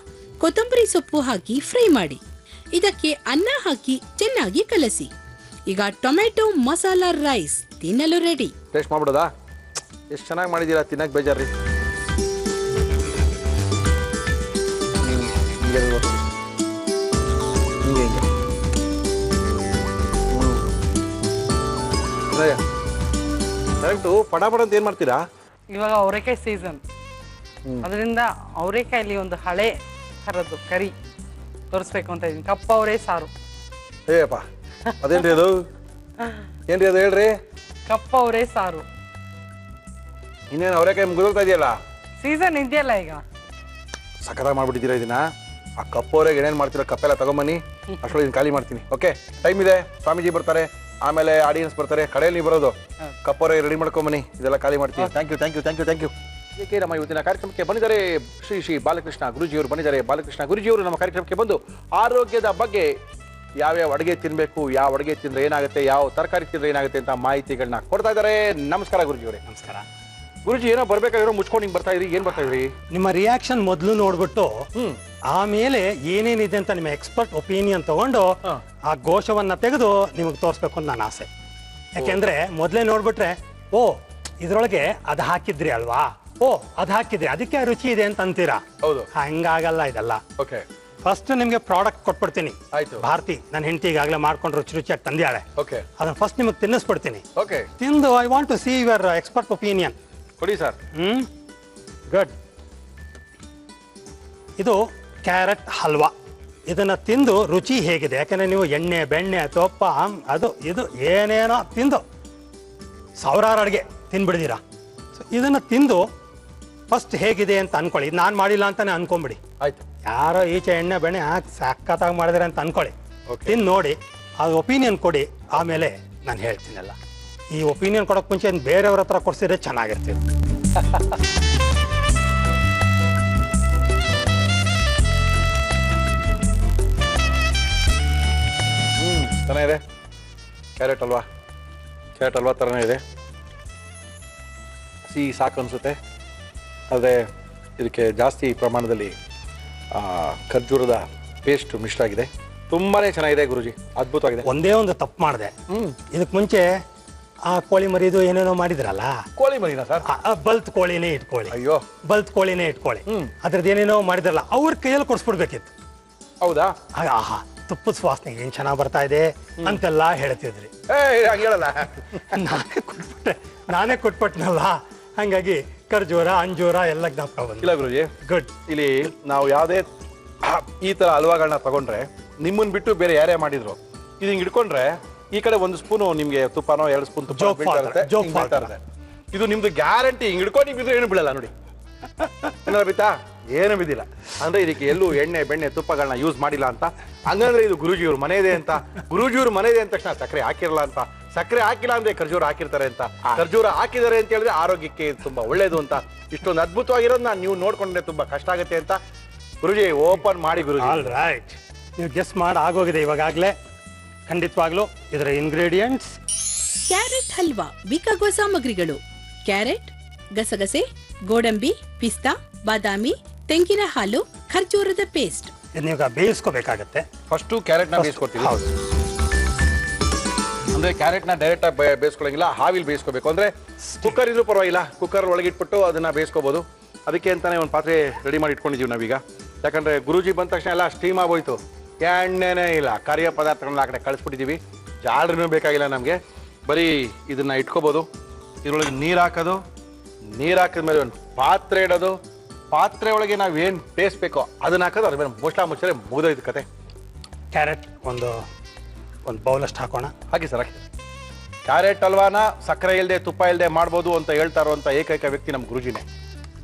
ಕೊತ್ತಂಬರಿ ಸೊಪ್ಪು ಹಾಕಿ ಫ್ರೈ ಮಾಡಿ. ಇದಕ್ಕೆ ಅನ್ನ ಹಾಕಿ ಚೆನ್ನಾಗಿ ಕಲಸಿ. ಈಗ ಟೊಮ್ಯಾಟೊ ಮಸಾಲಾ ರೈಸ್ ತಿನ್ನಲು ರೆಡಿ. ಟೇಸ್ಟ್ ಮಾಡ್ಬಿಡೋದಾ? ಎಷ್ಟು ಚೆನ್ನಾಗಿ ಮಾಡಿದ್ದೀರಾ, ತಿನ್ನಕ್ಕೆ ಬೇಜಾರ್ರಿ. ಹಿಂಗೆ ಹಿಂಗೆ ಕರೆಕ್ಟು. ಪಡ ಪಡ ಅಂತ ಏನು ಮಾಡ್ತೀರಾ? ಇವಾಗ ಅವರೆಕಾಯಿ ಸೀಸನ್, ಅದರಿಂದ ಅವರೆಕಾಯಲ್ಲಿ ಒಂದು ಹಳೆ ಥರದ್ದು ಕರಿ ತೋರಿಸ್ಬೇಕು ಅಂತ ಇದೀನಿ. ಕಪ್ಪ ಅವರೇ ಸಾರು. ಏಪ್ಪ ಅದೇನ್ರಿ ಅದು? ಏನ್ರಿ ಅದು ಹೇಳ್ರಿ? ಕಪ್ಪ ಅವರೇ ಸಾರು. ಇನ್ನೇನು ಅವರೆಕಾಯಿ ಮುಗಿದೋಗ್ತಾ ಇದೆಯಲ್ಲ, ಸೀಸನ್ ಇದೆಯಲ್ಲ ಈಗ. ಸಖತ್ತಾಗಿ ಮಾಡ್ಬಿಟ್ಟಿದ್ದೀರಾ ಇದನ್ನ. ಆ ಕಪ್ಪವರೆಗೆ ಏನೇನು ಮಾಡ್ತೀರಾ ಕಪ್ಪೆಲ್ಲ ತಗೊಂಬನ್ನಿ, ಅಷ್ಟೊಳಗೆ ಇದನ್ನ ಖಾಲಿ ಮಾಡ್ತೀನಿ. ಓಕೆ, ಟೈಮ್ ಇದೆ. ಸ್ವಾಮೀಜಿ ಬರ್ತಾರೆ, ಆಮೇಲೆ ಆಡಿಯನ್ಸ್ ಬರ್ತಾರೆ, ಕಡೆಯಲ್ಲಿ ಬರೋದು. ಕಪ್ಪವರೆಗೆ ರೆಡಿ ಮಾಡ್ಕೊಂಬನ್ನಿ, ಇದೆಲ್ಲ ಖಾಲಿ ಮಾಡ್ತೀನಿ. Thank you thank you thank you thank you. ಏಕೆ ನಮ್ಮ ಇವತ್ತಿನ ಕಾರ್ಯಕ್ರಮಕ್ಕೆ ಬಂದಿದ್ದಾರೆ ಶ್ರೀ ಶ್ರೀ ಬಾಲಕೃಷ್ಣ ಗುರೂಜಿಯವರು ಬಂದಿದ್ದಾರೆ. ಬಾಲಕೃಷ್ಣ ಗುರೂಜಿಯವರು ನಮ್ಮ ಕಾರ್ಯಕ್ರಮಕ್ಕೆ ಬಂದು ಆರೋಗ್ಯದ ಬಗ್ಗೆ, ಯಾವ್ಯಾವ ಅಡುಗೆ ತಿನ್ನಬೇಕು, ಯಾವ ಅಡುಗೆ ತಿಂದರೆ ಏನಾಗುತ್ತೆ, ಯಾವ ತರಕಾರಿ ತಿಂದರೆ ಏನಾಗುತ್ತೆ ಅಂತ ಮಾಹಿತಿಗಳನ್ನ ಕೊಡ್ತಾ ಇದ್ದಾರೆ. ನಮಸ್ಕಾರ ಗುರೂಜಿಯವರೇ. ನಮಸ್ಕಾರ. ಗುರುಜಿ ಏನೋ ಬರ್ಬೇಕಾಗಿರೋ ಮುಚ್ಕೊಂಡು ಹಿಂಗ್ ಬರ್ತಾ ಇದ್ರಿ, ಏನ್ ಬರ್ತಾ ಇದ್ರಿ? ನಿಮ್ಮ ರಿಯಾಕ್ಷನ್ ಮೊದಲು ನೋಡ್ಬಿಟ್ಟು ಆಮೇಲೆ ಏನೇನಿದೆ ಅಂತ ನಿಮ್ಮ ಎಕ್ಸ್ಪರ್ಟ್ ಒಪಿನಿಯನ್ ತಗೊಂಡು ಆ ಘೋಷವನ್ನ ತೆಗೆದು ನಿಮಗೆ ತೋರಿಸ್ಬೇಕು ಅಂತ ನನ್ನ ಆಸೆ. ಯಾಕೆಂದ್ರೆ ಮೊದಲೇ ನೋಡ್ಬಿಟ್ರೆ ಓ ಇದ್ರೊಳಗೆ ಅದು ಹಾಕಿದ್ರಿ ಅಲ್ವಾ, ಓ ಅದು ಹಾಕಿದ್ರಿ ಅದಕ್ಕೆ ರುಚಿ ಇದೆ ಅಂತ ಅಂತೀರಾ. ಹೌದು. ಹಂಗಾಗಲ್ಲ ಇದೆಲ್ಲ. ಓಕೆ, ಫಸ್ಟ್ ನಿಮ್ಗೆ ಪ್ರಾಡಕ್ಟ್ ಕೊಟ್ಬಿಡ್ತೀನಿ. ಆಯ್ತು. ಭಾರತಿ ನನ್ನ ಹೆಂಡತಿ ಈಗಾಗಲೇ ಮಾಡ್ಕೊಂಡು ರುಚಿಯಾಗಿ ತಂದ್ಯಾಳೆ. ಓಕೆ, ಅದನ್ನ ಫಸ್ಟ್ ನಿಮಗೆ ತಿನ್ನಿಸ್ಬಿಡ್ತೀನಿ. ಓಕೆ, ತಿಂದು I want to see your expert opinion. ಕೊಡಿ ಸರ್. ಗುಡ್. ಇದು ಕ್ಯಾರೆಟ್ ಹಲ್ವಾ. ಇದನ್ನ ತಿಂದು ರುಚಿ ಹೇಗಿದೆ, ಯಾಕಂದ್ರೆ ನೀವು ಎಣ್ಣೆ ಬೆಣ್ಣೆ ತುಪ್ಪ ಅದು ಇದು ಏನೇನೋ ತಿಂದು ಸಾವಿರಾರು ಅಡುಗೆ ತಿನ್ಬಿಡ್ತೀರಾ. ಸೊ ಇದನ್ನ ತಿಂದು ಫಸ್ಟ್ ಹೇಗಿದೆ ಅಂತ ಅನ್ಕೊಳ್ಳಿ. ನಾನು ಮಾಡಿಲ್ಲ ಅಂತಾನೆ ಅನ್ಕೊಂಬಿಡಿ. ಆಯ್ತು. ಯಾರೋ ಈಚೆ ಎಣ್ಣೆ ಬೆಣ್ಣೆ ಹಾಕಿ ಸಖತ್ತಾಗಿ ಮಾಡಿದ್ರೆ ಅಂತ ಅನ್ಕೊಳ್ಳಿ. Okay. ತಿಂದು ನೋಡಿ ಅದು ಒಪಿನಿಯನ್ ಕೊಡಿ, ಆಮೇಲೆ ನಾನು ಹೇಳ್ತೀನಲ್ಲ. ಈ ಒಪಿನಿಯನ್ ಕೊಡೋಕೆ ಮುಂಚೆ ಬೇರೆಯವ್ರ ಹತ್ರ ಕೊಡ್ಸಿದ್ರೆ ಚೆನ್ನಾಗಿರ್ತೀವಿ. ಚೆನ್ನಾಗಿದೆ. ಕ್ಯಾರೆಟ್ ಹಲ್ವಾ ಥರನೇ ಇದೆ. ಸಿಹಿ ಸಾಕು ಅನಿಸುತ್ತೆ. ಆದರೆ ಇದಕ್ಕೆ ಜಾಸ್ತಿ ಪ್ರಮಾಣದಲ್ಲಿ ಖರ್ಜೂರದ ಪೇಸ್ಟ್ ಮಿಶ್ರ ಆಗಿದೆ. ತುಂಬಾನೇ ಚೆನ್ನಾಗಿದೆ ಗುರುಜಿ, ಅದ್ಭುತವಾಗಿದೆ. ಒಂದೇ ಒಂದು ತಪ್ಪು ಮಾಡಿದೆ. ಇದಕ್ಕೆ ಮುಂಚೆ ಆ ಕೋಳಿ ಮರಿದು ಏನೇನೋ ಮಾಡಿದ್ರಲ್ಲ. ಕೋಳಿ ಮರಿನಾ ಸರ್? ಬಲ್ತ್ ಕೋಳಿನೇ ಇಟ್ಕೊಳ್ಳಿ. ಅಯ್ಯೋ, ಬಲ್ತ್ ಕೋಳಿನೇ ಇಟ್ಕೊಳ್ಳಿ. ಅದ್ರದ್ದು ಏನೇನೋ ಮಾಡಿದ್ರಲ್ಲ, ಅವ್ರ ಕೈಯಲ್ಲಿ ಕೊಡಿಸ್ಬಿಡ್ಬೇಕಿತ್ತು. ಹೌದಾ? ಆಹಾ ತುಪ್ಪದ ಸುವಾಸನೆ ಏನ್ ಚೆನ್ನಾಗ್ ಬರ್ತಾ ಇದೆ ಅಂತೆಲ್ಲ ಹೇಳ್ತಿದ್ರಿ. ಹೇಳಲ್ಲ. ನಾನೇ ಕೊಟ್ಬಿಟ್ನಲ್ಲ, ಹಂಗಾಗಿ ಖರ್ಜೂರ ಅಂಜೂರ ಎಲ್ಲ ಜ್ಞಾಪಕ ಬಂತು. ಇಲ್ಲ ಗುರುಜಿ, ಗುಡ್. ಇಲ್ಲಿ ನಾವು ಯಾವುದೇ ಈ ತರ ಹಲ್ವಾಗಳನ್ನ ತಗೊಂಡ್ರೆ ನಿಮ್ಮನ್ ಬಿಟ್ಟು ಬೇರೆ ಯಾರೇ ಮಾಡಿದ್ರು ಇದು ಹಿಂಗ್ ಇಟ್ಕೊಂಡ್ರೆ ಈ ಕಡೆ ಒಂದು ಸ್ಪೂನು ನಿಮ್ಗೆ ತುಪ್ಪನೋ 2 ಸ್ಪೂನ್ ತುಪ್ಪ ಬೀಳ್ತಾ ಇರುತ್ತೆ. ಇದು ನಿಮ್ದು ಗ್ಯಾರಂಟಿ. ಹಿಂಗ್ ಹಿಡ್ಕೊಂಡು ನಿಮ್ಗೆ ಏನು ಬೀಳಲ್ಲ ನೋಡಿ. ಏನಾರ ಬಿತ್ತಾ? ಏನು ಬಿದ್ದಿಲ್ಲ. ಅಂದ್ರೆ ಇದಕ್ಕೆ ಎಲ್ಲೂ ಎಣ್ಣೆ ಬೆಣ್ಣೆ ತುಪ್ಪಗಳನ್ನ ಯೂಸ್ ಮಾಡಿಲ್ಲ ಅಂತ. ಹಂಗಂದ್ರೆ ಇದು ಗುರುಜಿಯವ್ರ ಮನೆಯದೇ ಅಂತ. ಗುರುಜಿಯವ್ರ ಮನೆಯದೇ ಅಂದ ತಕ್ಷಣ ಸಕ್ಕರೆ ಹಾಕಿರಲ್ಲ ಅಂತ. ಸಕ್ಕರೆ ಹಾಕಿಲ್ಲ ಅಂದ್ರೆ ಖರ್ಜೂರ ಹಾಕಿರ್ತಾರೆ ಅಂತ. ಖರ್ಜೂರ ಹಾಕಿದ್ದಾರೆ ಅಂತ ಹೇಳಿದ್ರೆ ಆರೋಗ್ಯಕ್ಕೆ ತುಂಬಾ ಒಳ್ಳೇದು ಅಂತ. ಇಷ್ಟೊಂದು ಅದ್ಭುತವಾಗಿರೋದನ್ನ ನೀವು ನೋಡ್ಕೊಂಡ್ರೆ ತುಂಬಾ ಕಷ್ಟ ಆಗುತ್ತೆ ಅಂತ ಗುರುಜಿ ಓಪನ್ ಮಾಡಿ. ಗುರುಜಿ ಆಲ್ ರೈಟ್, ನೀವು ಗೆಸ್ ಮಾಡಿ ಆಗೋಗಿದೆ ಇವಾಗಲೇ. ಖಂಡಿತವಾಗ್ಲೂ ಇದರ ಇಂಗ್ರೀಡಿಯೆಂಟ್ಸ್: ಕ್ಯಾರೆಟ್ ಹಲ್ವಾ ಬೇಕಾಗುವ ಸಾಮಗ್ರಿಗಳು: ಕ್ಯಾರೆಟ್, ಗಸಗಸೆ, ಗೋಡಂಬಿ, ಪಿಸ್ತಾ, ಬಾದಾಮಿ, ತೆಂಗಿನ ಹಾಲು, ಖರ್ಜೂರದ ಪೇಸ್ಟ್. ಇದನ್ನ ಬೇಯಿಸ್ಕೋಬೇಕಾಗತ್ತೆ. ಫಸ್ಟ್ ಕ್ಯಾರೆಟ್ ನ ಬೇಯಿಸ್ಕೊಡ್ತೀವಿ. ಹೌದು. ಅಂದ್ರೆ ಕ್ಯಾರೆಟ್ ನ ಡೈರೆಕ್ಟ್ ಆಗಿ ಬೇಯಿಸ್ಕೊಳ್ಳಂಗಿಲ್ಲ, ಹಾವಿಲ್ ಬೇಯಿಸ್ಕೋಬೇಕು. ಅಂದ್ರೆ ಕುಕ್ಕರ್ ಇದ್ರೂ ಪರವಾಗಿಲ್ಲ, ಕುಕ್ಕರ್ ಒಳಗಿಟ್ಬಿಟ್ಟು ಅದನ್ನ ಬೇಯಿಸ್ಕೋಬಹುದು. ಅದಕ್ಕೆ ಅಂತಾನೆ ಒಂದು ಪಾತ್ರೆ ರೆಡಿ ಮಾಡಿ ಇಟ್ಕೊಂಡಿದೀವಿ ನಾವೀಗ. ಯಾಕಂದ್ರೆ ಗುರುಜಿ ಬಂದ ತಕ್ಷಣ ಎಲ್ಲ ಸ್ಟೀಮ್ ಆಗೋಯ್ತು, ಎಣ್ಣೆನೇ ಇಲ್ಲ, ಕರಿಯ ಪದಾರ್ಥಗಳನ್ನ ಆ ಕಡೆ ಕಳಿಸ್ಬಿಟ್ಟಿದೀವಿ. ಜಾಡ್ರೂ ಬೇಕಾಗಿಲ್ಲ ನಮಗೆ. ಬರೀ ಇದನ್ನ ಇಟ್ಕೋಬಹುದು. ಇದ್ರೊಳಗೆ ನೀರು ಹಾಕೋದು, ನೀರು ಹಾಕಿದ್ಮೇಲೆ ಒಂದು ಪಾತ್ರೆ ಇಡೋದು, ಪಾತ್ರೆ ಒಳಗೆ ನಾವೇನು ಬೇಯಿಸ್ಬೇಕೋ ಅದನ್ನ ಹಾಕೋದು, ಅದ್ರ ಮೇಲೆ ಮುಚ್ಚರೆ ಮುಗಿದೋಯ್ತು ಕತೆ. ಕ್ಯಾರೆಟ್ ಒಂದು ಬೌಲಷ್ಟು ಹಾಕೋಣ. ಹಾಕಿ ಸರ್, ಹಾಕಿ. ಕ್ಯಾರೆಟ್ ಹಲ್ವಾನ ಸಕ್ಕರೆ ಇಲ್ಲದೆ ತುಪ್ಪ ಇಲ್ಲದೆ ಮಾಡ್ಬೋದು ಅಂತ ಹೇಳ್ತಾ ಇರುವಂತ ಏಕೈಕ ವ್ಯಕ್ತಿ ನಮ್ಮ ಗುರುಜಿನೇ.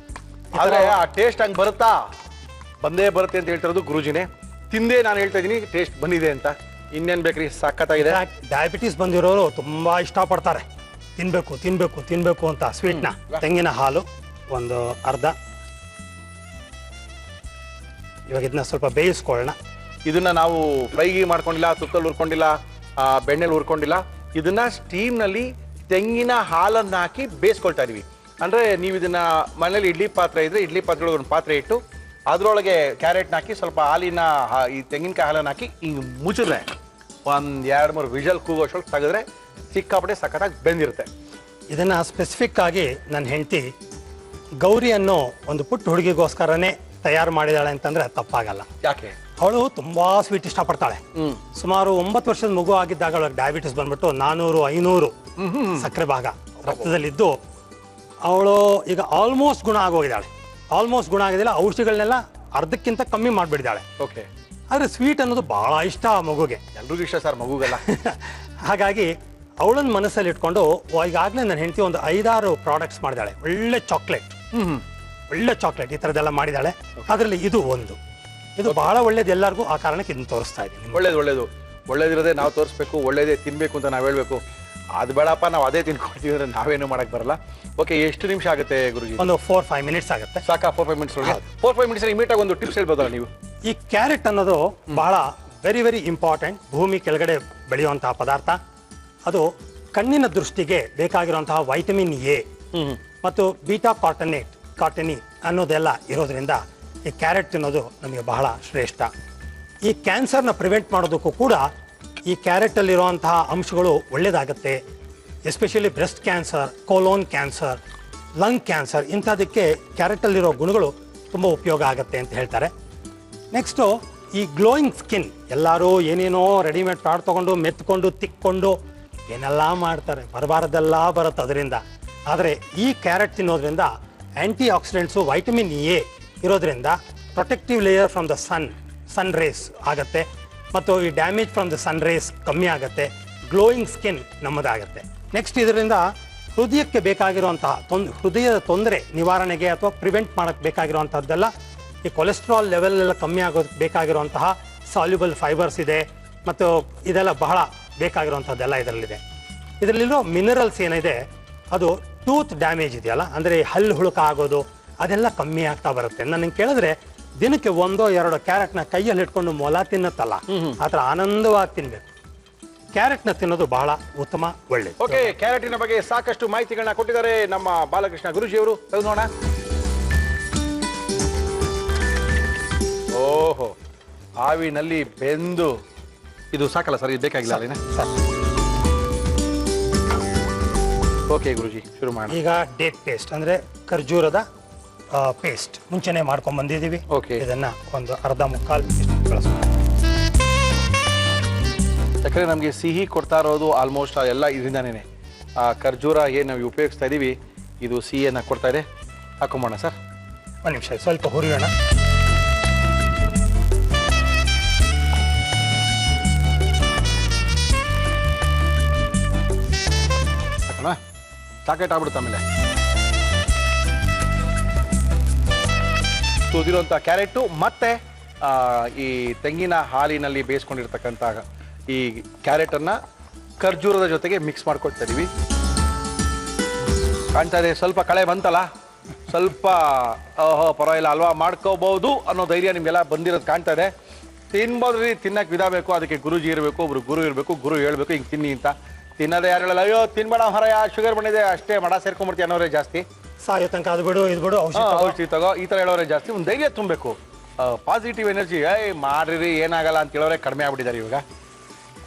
ಆದ್ರೆ ಆ ಟೇಸ್ಟ್ ಹಂಗೆ ಬರುತ್ತಾ? ಬಂದೇ ಬರುತ್ತೆ ಅಂತ ಹೇಳ್ತಿರೋದು ಗುರುಜಿನೇ. ತಿಂದೇ ನಾನು ಹೇಳ್ತಾ ಇದ್ದೀನಿ ಟೇಸ್ಟ್ ಬಂದಿದೆ ಅಂತ. ಇನ್ನೇನ್ ಬೇಕ್ರಿ, ಸಖತ್ತಾಗಿದೆ. ಡಯಾಬಿಟಿಸ್ ಬಂದಿರೋರು ತುಂಬಾ ಇಷ್ಟಪಡ್ತಾರೆ, ತಿನ್ಬೇಕು ತಿನ್ಬೇಕು ತಿನ್ಬೇಕು ಅಂತ ಸ್ವೀಟ್ನ. ತೆಂಗಿನ ಹಾಲು ಒಂದು ಅರ್ಧ. ಇವಾಗ ಇದನ್ನ ಸ್ವಲ್ಪ ಬೇಯಿಸ್ಕೊಳ್ಳೋಣ. ಇದನ್ನ ನಾವು ಫ್ರೈ ಮಾಡ್ಕೊಂಡಿಲ್ಲ, ತುಪ್ಪದಲ್ಲಿ ಹುರ್ಕೊಂಡಿಲ್ಲ, ಬೆಣ್ಣೆಲಿ ಹುರ್ಕೊಂಡಿಲ್ಲ. ಇದನ್ನ ಸ್ಟೀಮ್ನಲ್ಲಿ ತೆಂಗಿನ ಹಾಲನ್ನ ಹಾಕಿ ಬೇಯಿಸ್ಕೊಳ್ತಾ ಇದೀವಿ. ಅಂದ್ರೆ ನೀವು ಇದನ್ನ ಮನೇಲಿ ಇಡ್ಲಿ ಪಾತ್ರೆ ಇದ್ರೆ ಇಡ್ಲಿ ಪಾತ್ರೆ ಒಳಗೆ ಒಂದು ಪಾತ್ರೆ ಇಟ್ಟು ಅದ್ರೊಳಗೆ ಕ್ಯಾರೆಟ್ನ ಹಾಕಿ ಸ್ವಲ್ಪ ಹಾಲಿನ ಈ ತೆಂಗಿನಕಾಯಿ ಹಾಲನ್ನ ಹಾಕಿ ಹಿಂಗೆ ಮುಚ್ಚಿದ್ರೆ 1-2-3 ವಿಷಲ್ ಕೂಗೋಷ್ಟೊಳಗೆ ತೆಗೆದ್ರೆ ಸಿಕ್ಕಾಪಟ್ಟೆ ಸಖತ್ತಾಗಿ ಬೆಂದಿರುತ್ತೆ. ಇದನ್ನ ಸ್ಪೆಸಿಫಿಕ್ ಆಗಿ ನನ್ನ ಹೆಂಡತಿ ಗೌರಿ ಅನ್ನೋ ಒಂದು ಪುಟ್ಟ ಹುಡುಗಿಗೋಸ್ಕರನೇ ತಯಾರು ಮಾಡಿದಾಳೆ ಅಂತಂದ್ರೆ ತಪ್ಪಾಗಲ್ಲ. ಯಾಕೆ? ಅವಳು ತುಂಬಾ ಸ್ವೀಟ್ ಇಷ್ಟಪಡ್ತಾಳೆ. ಸುಮಾರು 9 ವರ್ಷದ ಮಗು ಆಗಿದ್ದಾಗ ಅವಳಿಗೆ ಡಯಾಬಿಟಿಸ್ ಬಂದ್ಬಿಟ್ಟು 400-500 ಸಕ್ಕರೆ ಭಾಗ ರಕ್ತದಲ್ಲಿದ್ದು ಅವಳು ಈಗ ಆಲ್ಮೋಸ್ಟ್ ಗುಣ ಆಗೋಗಿದ್ದಾಳೆ. ಆಲ್ಮೋಸ್ಟ್ ಗುಣ ಆಗಿದ್ದಿಲ್ಲ, ಔಷಧಿಗಳನ್ನೆಲ್ಲ ಅರ್ಧಕ್ಕಿಂತ ಕಮ್ಮಿ ಮಾಡಿಬಿಡಿದಾಳೆ. ಓಕೆ. ಆದರೆ ಸ್ವೀಟ್ ಅನ್ನೋದು ಬಹಳ ಇಷ್ಟ ಆ ಮಗುಗೆ. ಎಲ್ರಿಗೂ ಇಷ್ಟ ಸರ್, ಮಗುಗೆಲ್ಲ. ಹಾಗಾಗಿ ಅವಳನ್ನ ಮನಸ್ಸಲ್ಲಿ ಇಟ್ಕೊಂಡು ಈಗಾಗಲೇ ನನ್ನ ಹೆಂಡತಿ ಒಂದು 5-6 ಪ್ರಾಡಕ್ಟ್ಸ್ ಮಾಡಿದಾಳೆ. ಒಳ್ಳೆ ಚಾಕ್ಲೇಟ್, ಒಳ್ಳೆ ಚಾಕ್ಲೇಟ್ ಈ ಥರದ್ದೆಲ್ಲ ಮಾಡಿದಾಳೆ. ಅದರಲ್ಲಿ ಇದು ಒಂದು. ಇದು ಬಹಳ ಒಳ್ಳೇದು ಎಲ್ಲರಿಗೂ. ಆ ಕಾರಣಕ್ಕೆ ಇದನ್ನ ತೋರಿಸ್ತಾ ಇದ್ದೀನಿ. ಒಳ್ಳೇದು ಒಳ್ಳೇದಿರೋದೇ ನಾವು ತೋರಿಸ್ಬೇಕು, ಒಳ್ಳೇದೇ ತಿನ್ಬೇಕು ಅಂತ ನಾವು ಹೇಳ್ಬೇಕು. ಅದು ಬೇಡಪ್ಪ ನಾವು ಅದೇ ತಿನ್ಕೊಳ್ತೀವಿ ಅಂದ್ರೆ ನಾವೇನು ಮಾಡಕ್ ಬರಲ್ಲ. ಓಕೆ, ಎಷ್ಟು ನಿಮಿಷ ಆಗುತ್ತೆ ಗುರುಜಿ? ಒಂದು 4-5 ಮಿನಿಟ್ಸ್ ಆಗುತ್ತೆ. ಸಾಕಾ? 4-5 ಮಿನಿಟ್ಸ್ ಒಳಗೆ 4-5 ಮಿನಿಟ್ಸ್ ಇಮಿಡಿಯೇಟ್ ಒಂದು ಟಿಪ್ಸ್ ಹೇಳ್ಬೋದಲ್ಲ ನೀವು? ಈ ಕ್ಯಾರೆಟ್ ಅನ್ನೋದು ಬಹಳ ವೆರಿ ವೆರಿ ಇಂಪಾರ್ಟೆಂಟ್. ಭೂಮಿ ಕೆಳಗಡೆ ಬೆಳೆಯುವಂತಹ ಪದಾರ್ಥ. ಅದು ಕಣ್ಣಿನ ದೃಷ್ಟಿಗೆ ಬೇಕಾಗಿರುವಂತಹ ವೈಟಮಿನ್ ಎ ಮತ್ತು ಬೀಟಾ ಕಾಟನಿ ಅನ್ನೋದೆಲ್ಲ ಇರೋದ್ರಿಂದ ಈ ಕ್ಯಾರೆಟ್ ತಿನ್ನೋದು ನಮಗೆ ಬಹಳ ಶ್ರೇಷ್ಠ. ಈ ಕ್ಯಾನ್ಸರ್ನ ಪ್ರಿವೆಂಟ್ ಮಾಡೋದಕ್ಕೂ ಕೂಡ ಈ ಕ್ಯಾರೆಟಲ್ಲಿರುವಂತಹ ಅಂಶಗಳು ಒಳ್ಳೆಯದಾಗುತ್ತೆ. Especially breast cancer, colon cancer, lung cancer ಇಂಥದಕ್ಕೆ ಕ್ಯಾರೆಟಲ್ಲಿರೋ ಗುಣಗಳು ತುಂಬ ಉಪಯೋಗ ಆಗುತ್ತೆ ಅಂತ ಹೇಳ್ತಾರೆ. ನೆಕ್ಸ್ಟು ಈ ಗ್ಲೋಯಿಂಗ್ ಸ್ಕಿನ್, ಎಲ್ಲರೂ ಏನೇನೋ ರೆಡಿಮೇಡ್ ಪ್ರಾಡ್ ತೊಗೊಂಡು ಮೆತ್ಕೊಂಡು ತಿಕ್ಕೊಂಡು ಏನೆಲ್ಲ ಮಾಡ್ತಾರೆ, ಬರಬಾರದೆಲ್ಲ ಬರುತ್ತೆ ಅದರಿಂದ. ಆದರೆ ಈ ಕ್ಯಾರೆಟ್ ತಿನ್ನೋದ್ರಿಂದ ಆ್ಯಂಟಿ ಆಕ್ಸಿಡೆಂಟ್ಸು, ವೈಟಮಿನ್ ಎ ಇರೋದ್ರಿಂದ protective layer from the sun rays ಆಗುತ್ತೆ ಮತ್ತು ಈ damage from the sun rays ಕಮ್ಮಿ ಆಗುತ್ತೆ, ಗ್ಲೋಯಿಂಗ್ ಸ್ಕಿನ್ ನಮ್ಮದಾಗುತ್ತೆ. ನೆಕ್ಸ್ಟ್ ಇದರಿಂದ ಹೃದಯಕ್ಕೆ ಬೇಕಾಗಿರುವಂತಹ ಹೃದಯದ ತೊಂದರೆ ನಿವಾರಣೆಗೆ ಅಥವಾ ಪ್ರಿವೆಂಟ್ ಮಾಡೋಕ್ಕೆ ಬೇಕಾಗಿರುವಂಥದ್ದೆಲ್ಲ, ಈ ಕೊಲೆಸ್ಟ್ರಾಲ್ ಲೆವೆಲ್ ಎಲ್ಲ ಕಮ್ಮಿ ಆಗೋದಕ್ಕೆ ಬೇಕಾಗಿರುವಂತಹ ಸಾಲ್ಯುಬಲ್ ಫೈಬರ್ಸ್ ಇದೆ ಮತ್ತು ಇದೆಲ್ಲ ಬಹಳ ಬೇಕಾಗಿರುವಂಥದ್ದೆಲ್ಲ ಇದರಲ್ಲಿದೆ. ಇದರಲ್ಲಿರೋ ಮಿನರಲ್ಸ್ ಏನಿದೆ ಅದು ಟೂತ್ ಡ್ಯಾಮೇಜ್ ಇದೆಯಲ್ಲ, ಅಂದರೆ ಹಲ್ಲು ಹುಳುಕ ಆಗೋದು ಅದೆಲ್ಲ ಕಮ್ಮಿ ಆಗ್ತಾ ಬರುತ್ತೆ. ನನಗೆ ಕೇಳಿದ್ರೆ ದಿನಕ್ಕೆ 1-2 ಕ್ಯಾರೆಟ್ನ ಕೈಯಲ್ಲಿ ಇಟ್ಕೊಂಡು ಮೊಲ ತಿನ್ನತ್ತಲ್ಲ, ಆ ಥರ ಆನಂದವಾಗಿ ತಿನ್ಬೇಕು. ಕ್ಯಾರೆಟ್ನ ತಿನ್ನೋದು ಬಹಳ ಉತ್ತಮ, ಒಳ್ಳೆಯದು. ಓಕೆ, ಕ್ಯಾರೆಟಿನ ಬಗ್ಗೆ ಸಾಕಷ್ಟು ಮಾಹಿತಿಗಳನ್ನ ಕೊಟ್ಟಿದ್ದಾರೆ ನಮ್ಮ ಬಾಲಕೃಷ್ಣ ಗುರುಜಿಯವರು. ನೋಡೋಣ. ಓಹೋ, ಆವಿನಲ್ಲಿ ಬೆಂದು ಇದು ಸಾಕಲ್ಲ ಸರ್, ಇದು ಬೇಕಾಗಿಲ್ಲ ಅಲ್ಲಿನ. ಓಕೆ ಗುರುಜಿ, ಶುರು ಮಾಡಿ. ಈಗ ಡೇಟ್ ಪೇಸ್ಟ್ ಅಂದ್ರೆ ಖರ್ಜೂರದ ಪೇಸ್ಟ್ ಮುಂಚೆನೆ ಮಾಡ್ಕೊಂಡ್ ಬಂದಿದ್ದೀವಿ. ಇದನ್ನ ಒಂದು ಅರ್ಧ ಮುಕ್ಕಾಲು ಬಳಸ್ಕೊಂಡು, ಯಾಕಂದ್ರೆ ನಮಗೆ ಸಿಹಿ ಕೊಡ್ತಾ ಇರೋದು ಆಲ್ಮೋಸ್ಟ್ ಎಲ್ಲ ಇದರಿಂದಾನೇ. ಆ ಖರ್ಜೂರ ಏನು ನಾವು ಉಪಯೋಗಿಸ್ತಾ ಇದೀವಿ ಇದು ಸಿಹಿಯನ್ನು ಕೊಡ್ತಾ ಇದೆ. ಹಾಕೊಂಬೋಣ ಸರ್. ಒಂದು ನಿಮಿಷ ಸ್ವಲ್ಪ ಹುರಿಯೋಣ. ಹಾಕೋಣ, ಚಾಕೆಟ್ ಆಗ್ಬಿಡುತ್ತೆ. ಆಮೇಲೆ ತುದಿರುವಂಥ ಕ್ಯಾರೆಟು ಮತ್ತೆ ಈ ತೆಂಗಿನ ಹಾಲಿನಲ್ಲಿ ಬೇಯಿಸ್ಕೊಂಡಿರ್ತಕ್ಕಂಥ ಈ ಕ್ಯಾರೆಟನ್ನು ಖರ್ಜೂರದ ಜೊತೆಗೆ ಮಿಕ್ಸ್ ಮಾಡ್ಕೊಳ್ತಾ ಇದೀವಿ. ಕಾಣ್ತಾ ಇದೆ ಸ್ವಲ್ಪ ಕಳೆ ಬಂತಲ್ಲ, ಸ್ವಲ್ಪ ಪರವಾಗಿಲ್ಲ ಅಲ್ವಾ, ಮಾಡ್ಕೋಬಹುದು ಅನ್ನೋ ಧೈರ್ಯ ನಿಮಗೆಲ್ಲ ಬಂದಿರೋದು ಕಾಣ್ತಾ ಇದೆ. ತಿನ್ಬೋದ್ರಿ, ತಿನ್ನಕ್ಕೆ ವಿಧ ಬೇಕು, ಅದಕ್ಕೆ ಗುರುಜಿ ಇರಬೇಕು, ಒಬ್ರು ಗುರು ಇರಬೇಕು, ಗುರು ಹೇಳ್ಬೇಕು ಹಿಂಗೆ ತಿನ್ನಿ ಅಂತ. ತಿನ್ನೋದೇ ಯಾರು ಹೇಳಲ್ಲ, ಅಯ್ಯೋ ತಿನ್ಬೇಡ ಹೊರ, ಶುಗರ್ ಬಂದಿದೆ ಅಷ್ಟೇ ಮಡ ಸೇರ್ಕೊಂಡ್ಬಿಡ್ತೀವಿ ಅನ್ನೋರೇ ಜಾಸ್ತಿ. ಸಾಯೋ ತನಕ ಅದು ಬಿಡು ಇದು ಬಿಡು ಔಷಧಿ ತಗೋ ಈ ಥರ ಹೇಳೋರೇ ಜಾಸ್ತಿ. ಒಂದು ಧೈರ್ಯ ತುಂಬಬೇಕು, ಪಾಸಿಟಿವ್ ಎನರ್ಜಿ. ಮಾಡ್ರಿ ಏನಾಗಲ್ಲ ಅಂತ ಹೇಳೋರೆ ಕಡಿಮೆ ಆಗ್ಬಿಟ್ಟಿದ್ದಾರೆ ಇವಾಗ.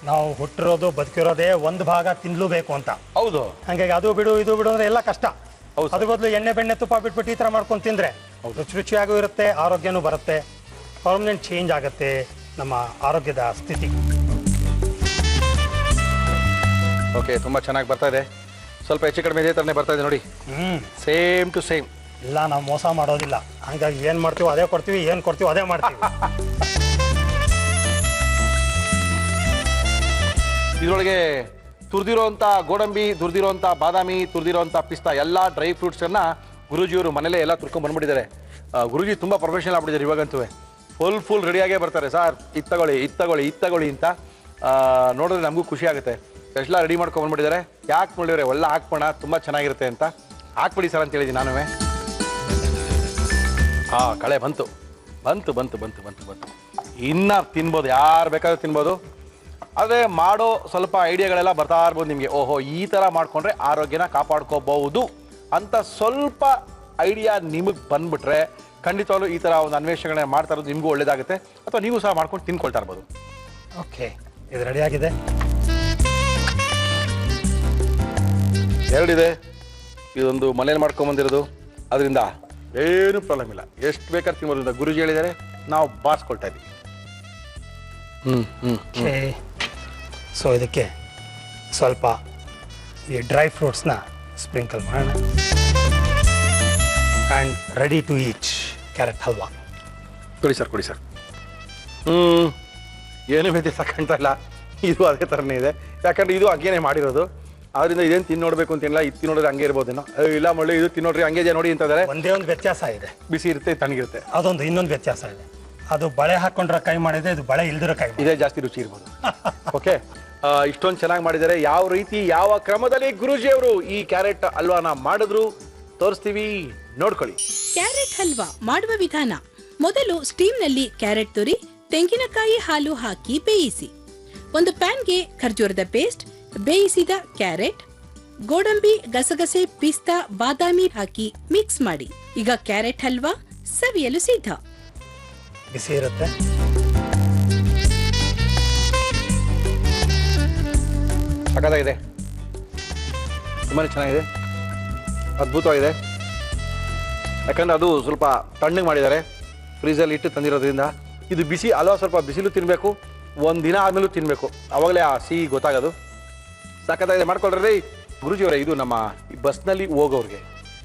ನಾವು ಹುಟ್ಟಿರೋದು ಬದುಕಿರೋದೇ ಒಂದು ಭಾಗ ತಿನ್ಲೂಬೇಕು ಅಂತ. ಹೌದು, ಹಂಗಾಗಿ ಅದು ಬಿಡು ಇದು ಬಿಡು ಅಂದ್ರೆ ಎಲ್ಲ ಕಷ್ಟ. ಅದ್ರ ಬದಲು ಎಣ್ಣೆ ಬೆಣ್ಣೆ ತುಪ್ಪ ಬಿಟ್ಬಿಟ್ಟು ಈ ಥರ ಮಾಡ್ಕೊಂಡು ತಿಂದರೆ ರುಚಿಯಾಗೂ ಇರುತ್ತೆ, ಆರೋಗ್ಯನೂ ಬರುತ್ತೆ, ಪರ್ಮನೆಂಟ್ ಚೇಂಜ್ ಆಗುತ್ತೆ ನಮ್ಮ ಆರೋಗ್ಯದ ಸ್ಥಿತಿ. ಓಕೆ, ತುಂಬ ಚೆನ್ನಾಗಿ ಬರ್ತಾ ಇದೆ. ಸ್ವಲ್ಪ ಹೆಚ್ಚು ಕಡಿಮೆ ಇದೇ ಥರನೇ ಬರ್ತಾ ಇದೆ ನೋಡಿ. Same to same. ಇಲ್ಲ, ನಾವು ಮೋಸ ಮಾಡೋದಿಲ್ಲ. ಹಂಗಾಗಿ ಏನು ಮಾಡ್ತೀವೋ ಅದೇ ಕೊಡ್ತೀವಿ, ಏನು ಕೊಡ್ತೀವೋ ಅದೇ ಮಾಡ್ತೀವಿ. ಇದರೊಳಗೆ ತುರಿದಿರೋಂಥ ಗೋಡಂಬಿ, ತುರಿದಿರೋಂಥ ಬಾದಾಮಿ, ತುರಿದಿರೋಂಥ ಪಿಸ್ತಾ ಎಲ್ಲ ಡ್ರೈ ಫ್ರೂಟ್ಸನ್ನು ಗುರೂಜಿಯವರು ಮನೇಲೇ ಎಲ್ಲ ತುರ್ಕೊಂಡು ಬಂದ್ಬಿಟ್ಟಿದ್ದಾರೆ. ಗುರೂಜಿ ತುಂಬ ಪ್ರೊಫೆಷನಲ್ ಆಗ್ಬಿಟ್ಟಿದ್ದಾರೆ ಇವಾಗಂತೂ. ಫುಲ್ ರೆಡಿಯಾಗೇ ಬರ್ತಾರೆ. ಸರ್ ಇದು ತಗೊಳ್ಳಿ ಅಂತ ನೋಡಿದ್ರೆ ನಮಗೂ ಖುಷಿ ಆಗುತ್ತೆ. ಎಲ್ಲ ರೆಡಿ ಮಾಡ್ಕೊಂಡು ಬಂದ್ಬಿಟ್ಟಿದ್ದಾರೆ. ಯಾಕೆ ನೋಡಿದ್ರೆ ಒಳ್ಳೆ ಹಾಕ್ಬೋಣ, ತುಂಬ ಚೆನ್ನಾಗಿರುತ್ತೆ ಅಂತ. ಹಾಕ್ಬಿಡಿ ಸರ್ ಅಂತ ಹೇಳಿದ್ದೀನಿ ನಾನು. ಕಳೆ ಬಂತು. ಇನ್ನು ತಿನ್ಬೋದು, ಯಾರು ಬೇಕಾದ್ರೂ ತಿನ್ಬೋದು. ಆದರೆ ಮಾಡೋ ಸ್ವಲ್ಪ ಐಡಿಯಾಗಳೆಲ್ಲ ಬರ್ತಾ ಇರ್ಬೋದು ನಿಮಗೆ. ಓಹೋ, ಈ ಥರ ಮಾಡಿಕೊಂಡ್ರೆ ಆರೋಗ್ಯನ ಕಾಪಾಡ್ಕೋಬಹುದು ಅಂತ ಸ್ವಲ್ಪ ಐಡಿಯಾ ನಿಮಗೆ ಬಂದ್ಬಿಟ್ರೆ ಖಂಡಿತವಾಗ್ಲೂ ಈ ಥರ ಒಂದು ಅನ್ವೇಷಣೆ ಮಾಡ್ತಾ ಇರೋದು ನಿಮಗೂ ಒಳ್ಳೇದಾಗುತ್ತೆ, ಅಥವಾ ನೀವು ಸಹ ಮಾಡ್ಕೊಂಡು ತಿನ್ಕೊಳ್ತಾ ಇರ್ಬೋದು. ಓಕೆ, ಇದು ರೆಡಿಯಾಗಿದೆ. ಎರಡಿದೆ. ಇದೊಂದು ಮನೇಲಿ ಮಾಡ್ಕೊಂಬಂದಿರೋದು, ಅದರಿಂದ ಏನು ಪ್ರಾಬ್ಲಮ್ ಇಲ್ಲ, ಎಷ್ಟು ಬೇಕಾದ್ರೆ ತಿನ್ಬೋದ್ರಿಂದ ಗುರುಜಿ ಹೇಳಿದ್ದಾರೆ, ನಾವು ಬಾರಿಸ್ಕೊಳ್ತಾ ಇದ್ದೀವಿ. ಸೊ ಇದಕ್ಕೆ ಸ್ವಲ್ಪ ಈ ಡ್ರೈ ಫ್ರೂಟ್ಸ್ನ ಸ್ಪ್ರಿಂಕಲ್ ಮಾಡೋಣ. And ready to eat carrot halwa. ಕೊಡಿ ಸರ್. ಏನು ವ್ಯತ್ಯಾಸ ಕಾಣ್ತಾ ಇಲ್ಲ. ಇದು ಅದೇ ಥರನೇ ಇದೆ, ಯಾಕಂದ್ರೆ ಇದು ಹಂಗೇನೆ ಮಾಡಿರೋದು. ಅದರಿಂದ ಇದೇನು ತಿನ್ನೋಡ್ಬೇಕು ಅಂತಿಲ್ಲ, ಇದು ತಿನ್ನೋಡ್ರೆ ಹಂಗೆ ಇರ್ಬೋದೇನೋ. ಇಲ್ಲ ಮಳ್ಳಿ ಇದು ತಿನ್ನೋಡ್ರಿ ಹಂಗೆ ಇದೆ ನೋಡಿ ಅಂತಾರೆ. ಒಂದೇ ಒಂದು ವ್ಯತ್ಯಾಸ ಇದೆ, ಬಿಸಿ ಇರುತ್ತೆ, ತಣ್ಣಗಿರುತ್ತೆ. ಅದೊಂದು ಇನ್ನೊಂದು ವ್ಯತ್ಯಾಸ ಇದೆ. ಅದು ಬಳೆ ಹಾಕೊಂಡ್ರೆ ಕೈ ಮಾಡಿದೆ, ಇದು ಬಳೆ ಇಲ್ದಿರೋ ಕೈ ಇದೇ ಜಾಸ್ತಿ ರುಚಿ ಇರ್ಬೋದು. ಓಕೆ, ಇಷ್ಟೊಂದು ಚೆನ್ನಾಗಿ ಮಾಡಿದ್ದಾರೆ. ಯಾವ ರೀತಿ ಯಾವ ಕ್ರಮದಲ್ಲಿ ಗುರೂಜಿಯವರು ಈ ಕ್ಯಾರೆಟ್ ಹಲ್ವಾನ ಮಾಡಿದ್ರು ತೋರಿಸ್ತೀವಿ, ನೋಡ್ಕೊಳ್ಳಿ. ಕ್ಯಾರೆಟ್ ಹಲ್ವಾ ಮಾಡುವ ವಿಧಾನ: ಮೊದಲು ಸ್ಟೀಮ್ನಲ್ಲಿ ಕ್ಯಾರೆಟ್ ತುರಿ, ತೆಂಗಿನಕಾಯಿ ಹಾಲು ಹಾಕಿ ಬೇಯಿಸಿ. ಒಂದು ಪ್ಯಾನ್ಗೆ ಖರ್ಜೂರದ ಪೇಸ್ಟ್, ಬೇಯಿಸಿದ ಕ್ಯಾರೆಟ್, ಗೋಡಂಬಿ, ಗಸಗಸೆ, ಪಿಸ್ತಾ, ಬಾದಾಮಿ ಹಾಕಿ ಮಿಕ್ಸ್ ಮಾಡಿ. ಈಗ ಕ್ಯಾರೆಟ್ ಹಲ್ವಾ ಸವಿಯಲು ಸಿದ್ಧ. ಬಿಸಿ ಇರುತ್ತೆ. ಸಖತ್ತಾಗಿದೆ, ತುಂಬಾ ಚೆನ್ನಾಗಿದೆ, ಅದ್ಭುತವಾಗಿದೆ. ಯಾಕಂದ್ರೆ ಅದು ಸ್ವಲ್ಪ ತಣ್ಣಗೆ ಮಾಡಿದ್ದಾರೆ, ಫ್ರೀಜಲ್ಲಿ ಇಟ್ಟು ತಂದಿರೋದ್ರಿಂದ. ಇದು ಬಿಸಿ ಹಲ್ವಾ ಸ್ವಲ್ಪ ಬಿಸಿಲು ತಿನ್ನಬೇಕು, ಒಂದು ದಿನ ಆದಮೇಲೂ ತಿನ್ನಬೇಕು, ಆವಾಗಲೇ ಆ ಸಿಹಿ ಗೊತ್ತಾಗೋದು. ಸಖತ್ತಾಗಿದೆ, ಮಾಡ್ಕೊಳ್ರಿ ಗುರುಜಿಯವರೇ. ಇದು ನಮ್ಮ ಈ ಬಸ್ನಲ್ಲಿ ಹೋಗೋರಿಗೆ,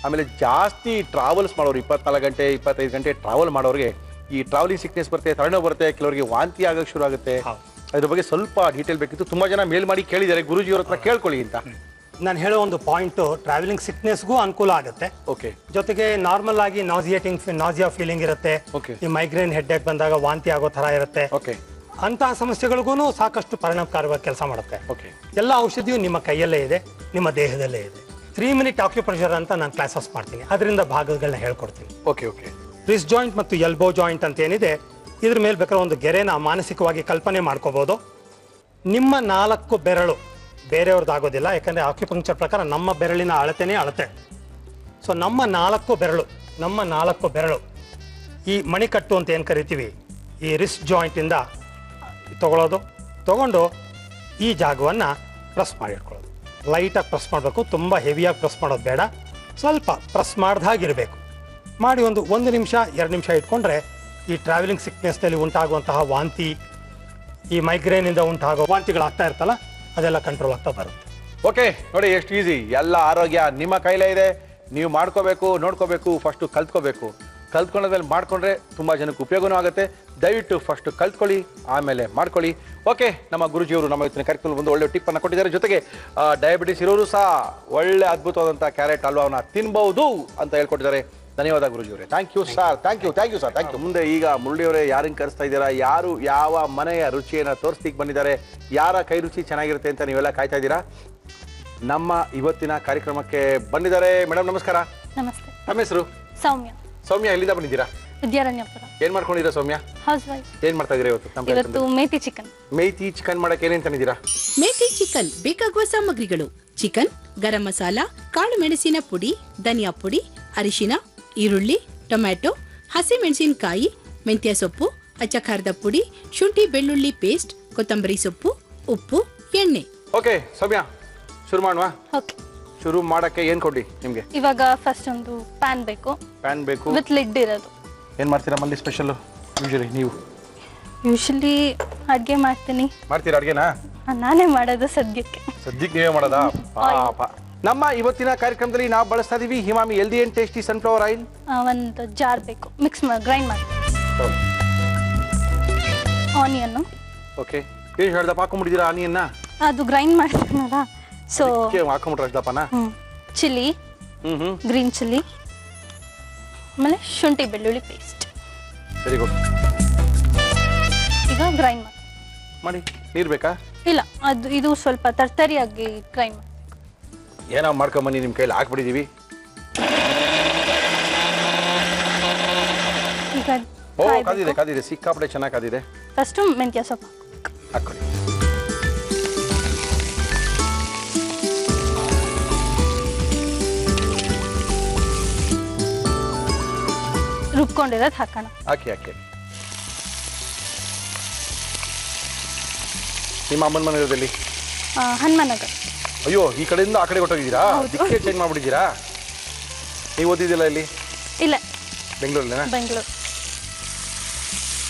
ಆಮೇಲೆ ಜಾಸ್ತಿ ಟ್ರಾವೆಲ್ಸ್ ಮಾಡೋರು, 24 ಗಂಟೆ 25 ಗಂಟೆ ಟ್ರಾವೆಲ್ ಮಾಡೋರಿಗೆ ಈ ಟ್ರಾವೆಲಿಂಗ್ ಸಿಕ್ನೆಸ್ ಬರುತ್ತೆ, ತಲೆನೋವು ಬರುತ್ತೆ, ಕೆಲವರಿಗೆ ವಾಂತಿ ಆಗೋಕ್ಕೆ ಶುರು ಆಗುತ್ತೆ. ಅದ್ರ ಬಗ್ಗೆ ಸ್ವಲ್ಪ ಡೀಟೇಲ್ ಬೇಕಿತ್ತು. ತುಂಬ ಜನ ಮೇಲ್ ಮಾಡಿ ಕೇಳಿದ್ದಾರೆ, ಗುರುಜಿಯವ್ರ ಹತ್ರ ಕೇಳ್ಕೊಳ್ಳಿ ಅಂತ. ನಾನು ಹೇಳೋ ಒಂದು ಪಾಯಿಂಟು, ಟ್ರಾವೆಲಿಂಗ್ ಸಿಕ್ನೆಸ್ಗೂ ಅನುಕೂಲ ಆಗುತ್ತೆ. ಓಕೆ. ಜೊತೆಗೆ ನಾರ್ಮಲ್ ಆಗಿ ನಾಸಿಯಾ ಫೀಲಿಂಗ್ ಇರುತ್ತೆ. ಓಕೆ. ಈ ಮೈಗ್ರೇನ್ ಹೆಡ್ಡೇಕ್ ಬಂದಾಗ ವಾಂತಿ ಆಗೋ ಥರ ಇರುತ್ತೆ. ಓಕೆ. ಅಂತಹ ಸಮಸ್ಯೆಗಳಿಗೂ ಸಾಕಷ್ಟು ಪರಿಣಾಮಕಾರಿಯಾಗಿ ಕೆಲಸ ಮಾಡುತ್ತೆ. ಓಕೆ. ಎಲ್ಲ ಔಷಧಿಯು ನಿಮ್ಮ ಕೈಯಲ್ಲೇ ಇದೆ, ನಿಮ್ಮ ದೇಹದಲ್ಲೇ ಇದೆ. 3 ಮಿನಿಟ್ ಆಕ್ಯುಪ್ರೆಷರ್ ಅಂತ ನಾನು ಕ್ಲಾಸಸ್ ಮಾಡ್ತೀನಿ, ಅದರಿಂದ ಭಾಗಗಳನ್ನ ಹೇಳ್ಕೊಡ್ತೀನಿ. ಓಕೆ. ಓಕೆ. ರಿಸ್ಟ್ ಜಾಯಿಂಟ್ ಮತ್ತು ಎಲ್ಬೋ ಜಾಯಿಂಟ್ ಅಂತ ಏನಿದೆ, ಇದ್ರ ಮೇಲೆ ಬೇಕಾದ್ರೆ ಒಂದು ಗೆರೆನ ಮಾನಸಿಕವಾಗಿ ಕಲ್ಪನೆ ಮಾಡ್ಕೋಬಹುದು. ನಿಮ್ಮ 4 ಬೆರಳು ಬೇರೆಯವ್ರದ್ದು ಆಗೋದಿಲ್ಲ, ಯಾಕಂದರೆ ಆಕ್ಯುಪಂಕ್ಚರ್ ಪ್ರಕಾರ ನಮ್ಮ ಬೆರಳಿನ ಅಳತೆನೇ ಅಳತೆ. ಸೊ ನಮ್ಮ 4 ಬೆರಳು ಈ ಮಣಿಕಟ್ಟು ಅಂತ ಏನು ಕರಿತೀವಿ, ಈ ರಿಸ್ಟ್ ಜಾಯಿಂಟಿಂದ ತಗೊಂಡು ಈ ಜಾಗವನ್ನು ಪ್ರೆಸ್ ಮಾಡಿ ಇಟ್ಕೊಳ್ಳೋದು. ಲೈಟಾಗಿ ಪ್ರೆಸ್ ಮಾಡಬೇಕು, ತುಂಬ ಹೆವಿಯಾಗಿ ಪ್ರೆಸ್ ಮಾಡೋದು ಬೇಡ, ಸ್ವಲ್ಪ ಪ್ರೆಸ್ ಮಾಡ್ದಾಗಿರಬೇಕು. ಮಾಡಿ ಒಂದು ನಿಮಿಷ 2 ನಿಮಿಷ ಇಟ್ಕೊಂಡ್ರೆ ಈ ಟ್ರಾವೆಲಿಂಗ್ ಸಿಕ್ನೆಸ್ನಲ್ಲಿ ಉಂಟಾಗುವಂತಹ ವಾಂತಿ, ಈ ಮೈಗ್ರೇನಿಂದ ಉಂಟಾಗೋ ವಾಂತಿಗಳಾಗ್ತಾ ಇರ್ತಲ್ಲ, ಅದೆಲ್ಲ ಕಂಟ್ರೋಲ್ ಆಗ್ತಾ ಬರುತ್ತೆ. ಓಕೆ, ನೋಡಿ ಎಷ್ಟು ಈಸಿ. ಎಲ್ಲ ಆರೋಗ್ಯ ನಿಮ್ಮ ಕೈಲೇ ಇದೆ, ನೀವು ಮಾಡ್ಕೋಬೇಕು, ನೋಡ್ಕೋಬೇಕು, ಫಸ್ಟು ಕಲ್ತ್ಕೋಬೇಕು. ಕಲ್ತ್ಕೊಂಡ್ಮೇಲೆ ಮಾಡ್ಕೊಂಡ್ರೆ ತುಂಬ ಜನಕ್ಕೆ ಉಪಯೋಗನೂ ಆಗುತ್ತೆ. ದಯವಿಟ್ಟು ಫಸ್ಟು ಕಲ್ತ್ಕೊಳ್ಳಿ, ಆಮೇಲೆ ಮಾಡ್ಕೊಳ್ಳಿ. ಓಕೆ, ನಮ್ಮ ಗುರುಜಿಯವರು ನಮ್ಮ ಇವತ್ತಿನ ಕಾರ್ಯಕ್ರಮದಲ್ಲಿ ಒಂದು ಒಳ್ಳೆ ಟಿಪ್ಪನ್ನು ಕೊಟ್ಟಿದ್ದಾರೆ. ಜೊತೆಗೆ ಡಯಾಬಿಟಿಸ್ ಇರೋರು ಸಹ ಒಳ್ಳೆ ಅದ್ಭುತವಾದಂಥ ಕ್ಯಾರೆಟ್ ಹಲ್ವಾವನ್ನು ತಿನ್ಬಹುದು ಅಂತ ಹೇಳ್ಕೊಟ್ಟಿದ್ದಾರೆ. ಧನ್ಯವಾದ ಗುರುಜಿಯವರೇ. Thank you sir. Thank you sir. Thank you. ಮುಂದೆ ಈಗ ಮುರಳಿಯವರೇ ಯಾರನ್ನು ಕರೆಸ್ತಾ ಇದ್ದೀರಾ, ಯಾರು ಯಾವ ಮನೆಯ ರುಚಿಯನ್ನು ತೋರಿಸ್ಲಿಕ್ಕೆ ಬಂದಿದ್ದಾರೆ, ಯಾರ ಕೈ ರುಚಿ ಚೆನ್ನಾಗಿರುತ್ತೆ ಅಂತ ನೀವೆಲ್ಲ ಕಾಯ್ತಾ ಇದ್ದೀರಾ. ನಮ್ಮ ಇವತ್ತಿನ ಕಾರ್ಯಕ್ರಮಕ್ಕೆ ಬಂದಿದ್ದಾರೆ ಮೇಡಮ್. ನಮಸ್ಕಾರ. ನಮಸ್ತೆ. ನಮ್ಮ ಹೆಸರು ಸೌಮ್ಯ. ಸೌಮ್ಯ, ಎಲ್ಲಿಂದ ಬಂದಿದ್ದೀರಾ? ವಿದ್ಯಾರಣ್ಯಪುರ. ಏನ್ ಮಾಡ್ಕೊಂಡಿದ್ದೀರಾ ಸೌಮ್ಯ? House wife. ಏನ್ ಮಾಡ್ತಾ ಇದ್ದೀರಾ ಇವತ್ತು? ಇವತ್ತು ಮೇಥಿ ಚಿಕನ್. ಮೇಥಿ ಚಿಕನ್ ಮಾಡಕ್ಕೆ ಏನೇನ್ ತಂದಿದ್ದೀರಾ? ಮೇಥಿ ಚಿಕನ್ ಬೇಕಾಗುವ ಸಾಮಗ್ರಿಗಳು: ಚಿಕನ್, ಗರಂ ಮಸಾಲ, ಕಾಳು ಮೆಣಸಿನ ಪುಡಿ, ಧನಿಯಾ ಪುಡಿ, ಅರಿಶಿನ, ಈರುಳ್ಳಿ, ಟೊಮ್ಯಾಟೊ, ಹಸಿಮೆಣಸಿನಕಾಯಿ, ಮೆಂತ್ಯ ಸೊಪ್ಪು, ಅಚ್ಚ ಖಾರದ ಪುಡಿ, ಶುಂಠಿ ಬೆಳ್ಳುಳ್ಳಿ ಪೇಸ್ಟ್, ಕೊತ್ತಂಬರಿ ಸೊಪ್ಪು, ಉಪ್ಪು, ಎಣ್ಣೆ. ಓಕೆ ಸೌಮ್ಯ, ಶುರು ಮಾಡುವ. ಓಕೆ. ಶುರು ಮಾಡಕ್ಕೆ ಏನ್ ಕೊಡ್ಲಿ ನಿಮ್ಗೆ? ಇವಾಗ ಫಸ್ಟ್ ಒಂದು ಪ್ಯಾನ್ ಬೇಕು. ಪ್ಯಾನ್ ಬೇಕು ವಿತ್ ಲಿಡ್ ಇರೋದು. ಏನ್ ಮಾಡ್ತೀರಾ ಮಲ್ಲಿ ಸ್ಪೆಷಲ್? ನೀವು ಯೂಶಲಿ ಅಡ್ಗೆ ಮಾಡ್ತೀನಿ. ಮಾಡ್ತೀರಾ ಅಡ್ಗೆನಾ? ನಾನೇ ಮಾಡೋದು ಸದ್ಯಕ್ಕೆ. ನೀವೇ ಮಾಡೋದಾ? ಪಾಪ. ನಮ್ಮ ಇವತ್ತಿನ ಕಾರ್ಯಕ್ರಮದಲ್ಲಿ ನಾವು ಬಳಸ್ತಾ ಇದೀವಿ ಹಿಮಾಮಿ healthy and tasty sunflower oil. ಒಂದು ಜಾರ್ ಬೇಕು, ಗ್ರೈಂಡ್ ಮಾಡಿ. ಆನಿಯನ್. ಓಕೆ. ಏನು ಹೇಳ್ದಪ್ಪ ಹಾಕೊಂಡ್ಬಿಟ್ಟಿದ್ದೀರಾ ಆನಿಯನ್ನ? ಅದು ಗ್ರೈಂಡ್ ಮಾಡ್ತೀನಲ್ಲ, ಸೊ ಹಾಕೊಂಡ್ಬಿಟ್ರೆ ಹೇಳ್ದಪ್ಪನ. ಚಿಲ್ಲಿ, ಗ್ರೀನ್ ಚಿಲ್ಲಿ, ಆಮೇಲೆ ಶುಂಠಿ ಬೆಳ್ಳುಳ್ಳಿ ಪೇಸ್ಟ್. Very good. ಈಗ ಗ್ರೈಂಡ್ ಮಾಡಿ. ನೀರು ಬೇಕಾ? ಇಲ್ಲ, ಇದು ಸ್ವಲ್ಪ ತರ್ತರಿಯಾಗಿ ಗ್ರೈಂಡ್ ಮಾಡಿ. ಏನೋ ಮಾಡ್ಕೊಂಬನ್ನಿ, ನಿಮ್ಮ ಕೈಲಿ ಹಾಕ್ಬಿಟ್ಟಿದ್ದೀವಿ. ಈಗ ಕಾದಿದೆ ಸಿಕ್ಕಾಪಟ್ಟೆ ಚೆನ್ನಾಗಿ ಕಾದಿದೆ. ಫಸ್ಟು ಮೆಂತ್ಯ ಸೊಪ್ಪು ಹಾಕೊಳ್ಳಿ. ರುಬ್ಕೊಂಡಿರೋದು ಹಾಕೋಣ. ಹಾಕಿ. ನಿಮ್ಮ ಅಮ್ಮನ ಮನೆ ಇರೋದಲ್ಲಿ? ಹನುಮನಗರ್. ಅಯ್ಯೋ, ಈ ಕಡೆಯಿಂದ ಆ ಕಡೆ ಕೊಟ್ಟೋಗಿದ್ದೀರಾ? ದಿಕ್ಕೆ ಚೇಂಜ್ ಮಾಡ್ಬಿಟ್ಟಿದ್ದೀರಾ? ನೀವು ಓದಿದ್ದಿಲ್ಲ ಇಲ್ಲಿ? ಇಲ್ಲ, ಬೆಂಗಳೂರಲ್ಲೇನಾ? ಬೆಂಗಳೂರು.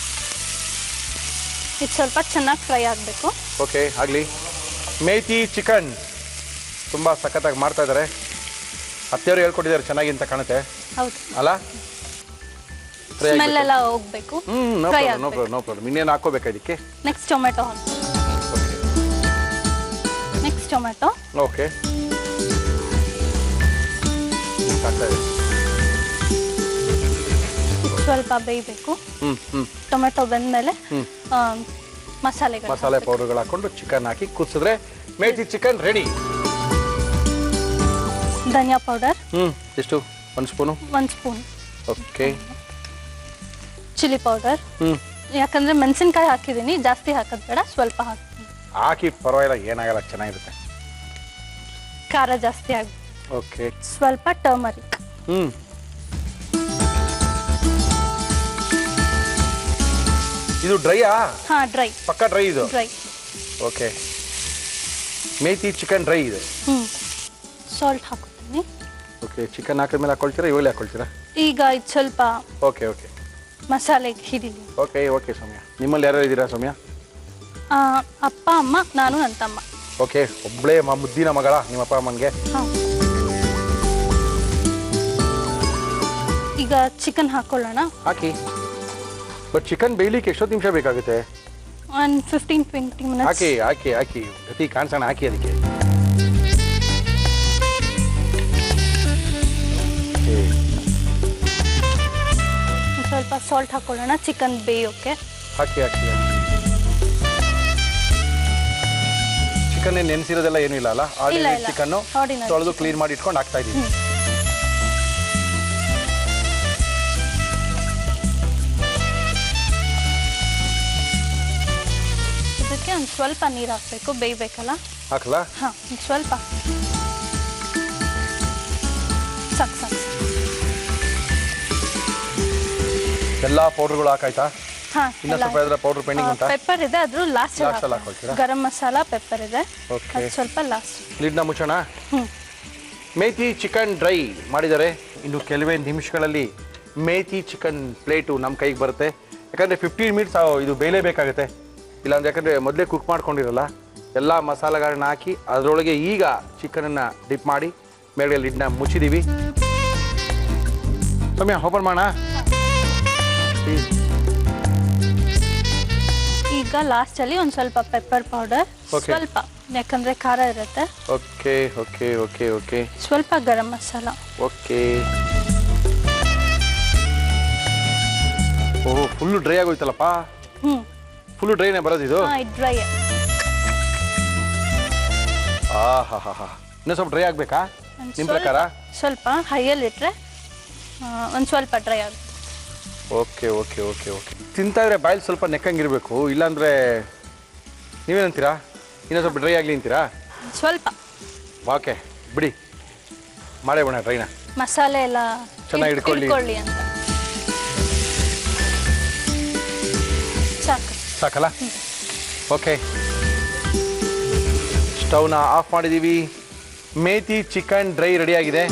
ಇದು ಸ್ವಲ್ಪ ಚೆನ್ನಾಗಿ ಫ್ರೈ ಆಗಬೇಕು. ಓಕೆ, ಆಗಲಿ. ಮೇಥಿ ಚಿಕನ್ ತುಂಬ ಸಖತ್ತಾಗಿ ಮಾಡ್ತಾ ಇದ್ದಾರೆ. ಅತ್ತೆಯವರು ಹೇಳ್ಕೊಟ್ಟಿದ್ದಾರೆ ಚೆನ್ನಾಗಿ ಅಂತ ಕಾಣುತ್ತೆ. ಹೌದು ಅಲ್ಲ? ಸ್ಮೆಲ್ ಎಲ್ಲ ಹೋಗ್ಬೇಕು. No problem. ಇನ್ನೇನು ಹಾಕೋಬೇಕಾ ಇದಕ್ಕೆ? ನೆಕ್ಸ್ಟ್ ಟೊಮೆಟೊ ಹಾಕಿ. Next tomato. ಓಕೆ. ಸ್ವಲ್ಪ ಬೇಯಬೇಕು. ಟೊಮೆಟೊ ಬೆಂದ್ಮೇಲೆ ಮಸಾಲೆ ಪೌಡರ್ಗಳು ಹಾಕೊಂಡು ಚಿಕನ್ ಹಾಕಿ ಕುದಿಸಿದ್ರೆ ಮೇಥಿ ಚಿಕನ್ ರೆಡಿ. ಧನಿಯಾ ಪೌಡರ್ ಎಷ್ಟು? 1 spoon. 1 spoon. Okay. Chilli powder. ಯಾಕಂದ್ರೆ ಮೆಣಸಿನ್ಕಾಯಿ ಹಾಕಿದ್ದೀನಿ, ಜಾಸ್ತಿ ಹಾಕೋದು ಬೇಡ, ಸ್ವಲ್ಪ ಹಾಕ್ತೀನಿ. ಹಾಕಿ ಪರವಾಗಿಲ್ಲ, ಏನಾಗಲ್ಲ, ಚೆನ್ನಾಗಿರುತ್ತೆ. ಖಾರ ಜಾಸ್ತಿ ಆಗಿ. ಓಕೆ. ಸ್ವಲ್ಪ ಟರ್ಮರಿಕ್. ಇದು ಡ್ರೈಯಾ? ಹಾ, ಡ್ರೈ. ಪಕ್ಕಾ ಡ್ರೈ ಇದು? Dry. Okay. Methi chicken dry ಇದೆ. ಸಾಲ್ಟ್ ಹಾಕೋತೀನಿ. ಓಕೆ. ಚಿಕನ್ ಹಾಕಿದ್ಮೇಲೆ ಹಾಕೊಳ್ತೀರಾ, ಇವಾಗಲೇ ಹಾಕೊಳ್ತೀರಾ? ಈಗ ಇದು ಸ್ವಲ್ಪ ಓಕೆ ಓಕೆ ಮಸಾಲೆಗೆ ಹಿಡಿಲಿ. Okay okay. ಸೌಮ್ಯ, ನಿಮ್ಮಲ್ಲಿ ಯಾರು ಇದ್ದೀರಾ ಸೌಮ್ಯ? ಅಪ್ಪ, ಅಮ್ಮ, ನಾನು, ನನ್ನ ತಮ್ಮ. ಓಕೆ. ಒಬ್ಬಳೇ ಮುದ್ದಿನ ಮಗಳ ನಿಮ್ಮ ಅಪ್ಪ ಅಮ್ಮನಿಗೆ? ಈಗ ಚಿಕನ್ ಹಾಕೊಳ್ಳೋಣ. ಹಾಕಿ. ಬಟ್ ಚಿಕನ್ ಬೇಯಲಿಕ್ಕೆ ಎಷ್ಟೊತ್ತು ನಿಮಿಷ ಬೇಕಾಗುತ್ತೆ? ಒಂದು 15-20 ಮಿನಿಟ್ಸ್. ಹಾಕಿ ಹಾಕಿ ಹಾಕಿ ಗತಿ ಕಾಣಿಸೋಣ, ಹಾಕಿ ಅದಕ್ಕೆ. ಸ್ವಲ್ಪ ಸಾಲ್ಟ್ ಹಾಕೊಳ್ಳೋಣ ಚಿಕನ್ ಬೇಯೋಕೆ. ಹಾಕಿ ಹಾಕಿ. ಚಿಕನ್ ನೆನೆಸಿರೋದೆಲ್ಲ ಏನೂ ಇಲ್ಲ ಅಲ್ಲ? ಆರ್ಡಿನರಿ ಚಿಕನ್ನು ತೊಳೆದು ಕ್ಲೀನ್ ಮಾಡಿ ಇಟ್ಕೊಂಡು ಹಾಕ್ತಾ ಇದ್ದೀವಿ. ಇದಕ್ಕೆ ಒಂದು ಸ್ವಲ್ಪ ನೀರು ಹಾಕಬೇಕು, ಬೇಯಬೇಕಲ್ಲ. ಹಾಕಲಾ? ಹಾಂ, ಒಂದು ಸ್ವಲ್ಪ ಸಾಕು ಸಾಕು. ಎಲ್ಲ ಪೌಡರ್ಗಳು ಹಾಕಾಯ್ತಾ? ಹಾಂ, ಇನ್ನೂ ಸ್ವಲ್ಪ ಇದ್ರೆ ಪೌಡರ್ ಪೆಂಡಿಂಗ್ ಉಂಟಾ? ಪೆಪ್ಪರ್ ಇದೆ, ಅದ್ರ ಲಾಸ್ಟ್ ಹಾಕೊಳ್ತೀರಾ? ಗರಂ ಮಸಾಲ, ಪೆಪ್ಪರ್ ಇದೆ, ಅದು ಸ್ವಲ್ಪ ಲಾಸ್ಟ್. ಲಿಡ್ನ ಮುಚ್ಚೋಣ. ಮೇಥಿ ಚಿಕನ್ ಡ್ರೈ ಮಾಡಿದ್ದಾರೆ. ಇನ್ನು ಕೆಲವೇ ನಿಮಿಷಗಳಲ್ಲಿ ಮೇಥಿ ಚಿಕನ್ ಪ್ಲೇಟು ನಮ್ಮ ಕೈಗೆ ಬರುತ್ತೆ. ಯಾಕಂದರೆ 15 ಮಿನಿಟ್ಸ್ ಇದು ಬೇಯಲೇಬೇಕಾಗುತ್ತೆ. ಇಲ್ಲಾಂದ್ರೆ ಯಾಕಂದರೆ ಮೊದಲೇ ಕುಕ್ ಮಾಡ್ಕೊಂಡಿರಲ್ಲ. ಎಲ್ಲ ಮಸಾಲೆಗಳನ್ನ ಹಾಕಿ ಅದರೊಳಗೆ ಈಗ ಚಿಕನನ್ನು ಡಿಪ್ ಮಾಡಿ ಮೇಲ್ಗಡೆ ಲಿಡ್ನ ಮುಚ್ಚಿದ್ದೀವಿ. ಸೌಮ್ಯ, ಓಪನ್ ಮಾಡೋಣ. ಈಗ ಲಾಸ್ಟಲ್ಲಿ ಒಂದು ಸ್ವಲ್ಪ ಪೆಪ್ಪರ್ ಪೌಡರ್, ಸ್ವಲ್ಪ, ಯಾಕಂದರೆ ಖಾರ ಇರುತ್ತೆ. Okay okay okay okay. ಸ್ವಲ್ಪ ಗರಂ ಮಸಾಲ. ಓಕೆ. ಓಹ್, ಫುಲ್ಲು ಡ್ರೈ ಆಗೋಯ್ತಲ್ಲಪ್ಪ. ಫುಲ್ಲು ಡ್ರೈನೇ ಬರೋದಿದು? ಹಾಂ, ಡ್ರೈ. ಹಾ ಹಾ ಹಾ. ಇನ್ನೂ ಸ್ವಲ್ಪ ಡ್ರೈ ಆಗಬೇಕಾ ನಿಮ್ಮ ಪ್ರಕಾರ? ಸ್ವಲ್ಪ ಹೈಯಲ್ಲಿ ಇಟ್ಟರೆ ಒಂದು ಸ್ವಲ್ಪ ಡ್ರೈ ಆಗುತ್ತೆ. Okay okay okay okay. ತಿಂತಾ ಇದ್ರೆ ಬಾಯಲ್ಲಿ ಸ್ವಲ್ಪ ನೆಕ್ಕಂಗಿರಬೇಕು, ಇಲ್ಲಾಂದರೆ ನೀವೇನಂತೀರಾ? ಇನ್ನೂ ಸ್ವಲ್ಪ ಡ್ರೈ ಆಗಲಿ ಅಂತೀರಾ? ಸ್ವಲ್ಪ. ಓಕೆ, ಬಿಡಿ, ಮಾಡೇ ಬಿಡೋಣ ಡ್ರೈನ. ಮಸಾಲೆ ಎಲ್ಲ ಚೆನ್ನಾಗಿ ಇಟ್ಕೊಳ್ಳಿ ಅಂತ. ಸಾಕು. ಸಾಕಲ್ಲ? ಓಕೆ. ಸ್ಟವ್ನ ಆಫ್ ಮಾಡಿದ್ದೀವಿ. ಮೇಥಿ ಚಿಕನ್ ಡ್ರೈ ರೆಡಿಯಾಗಿದೆ.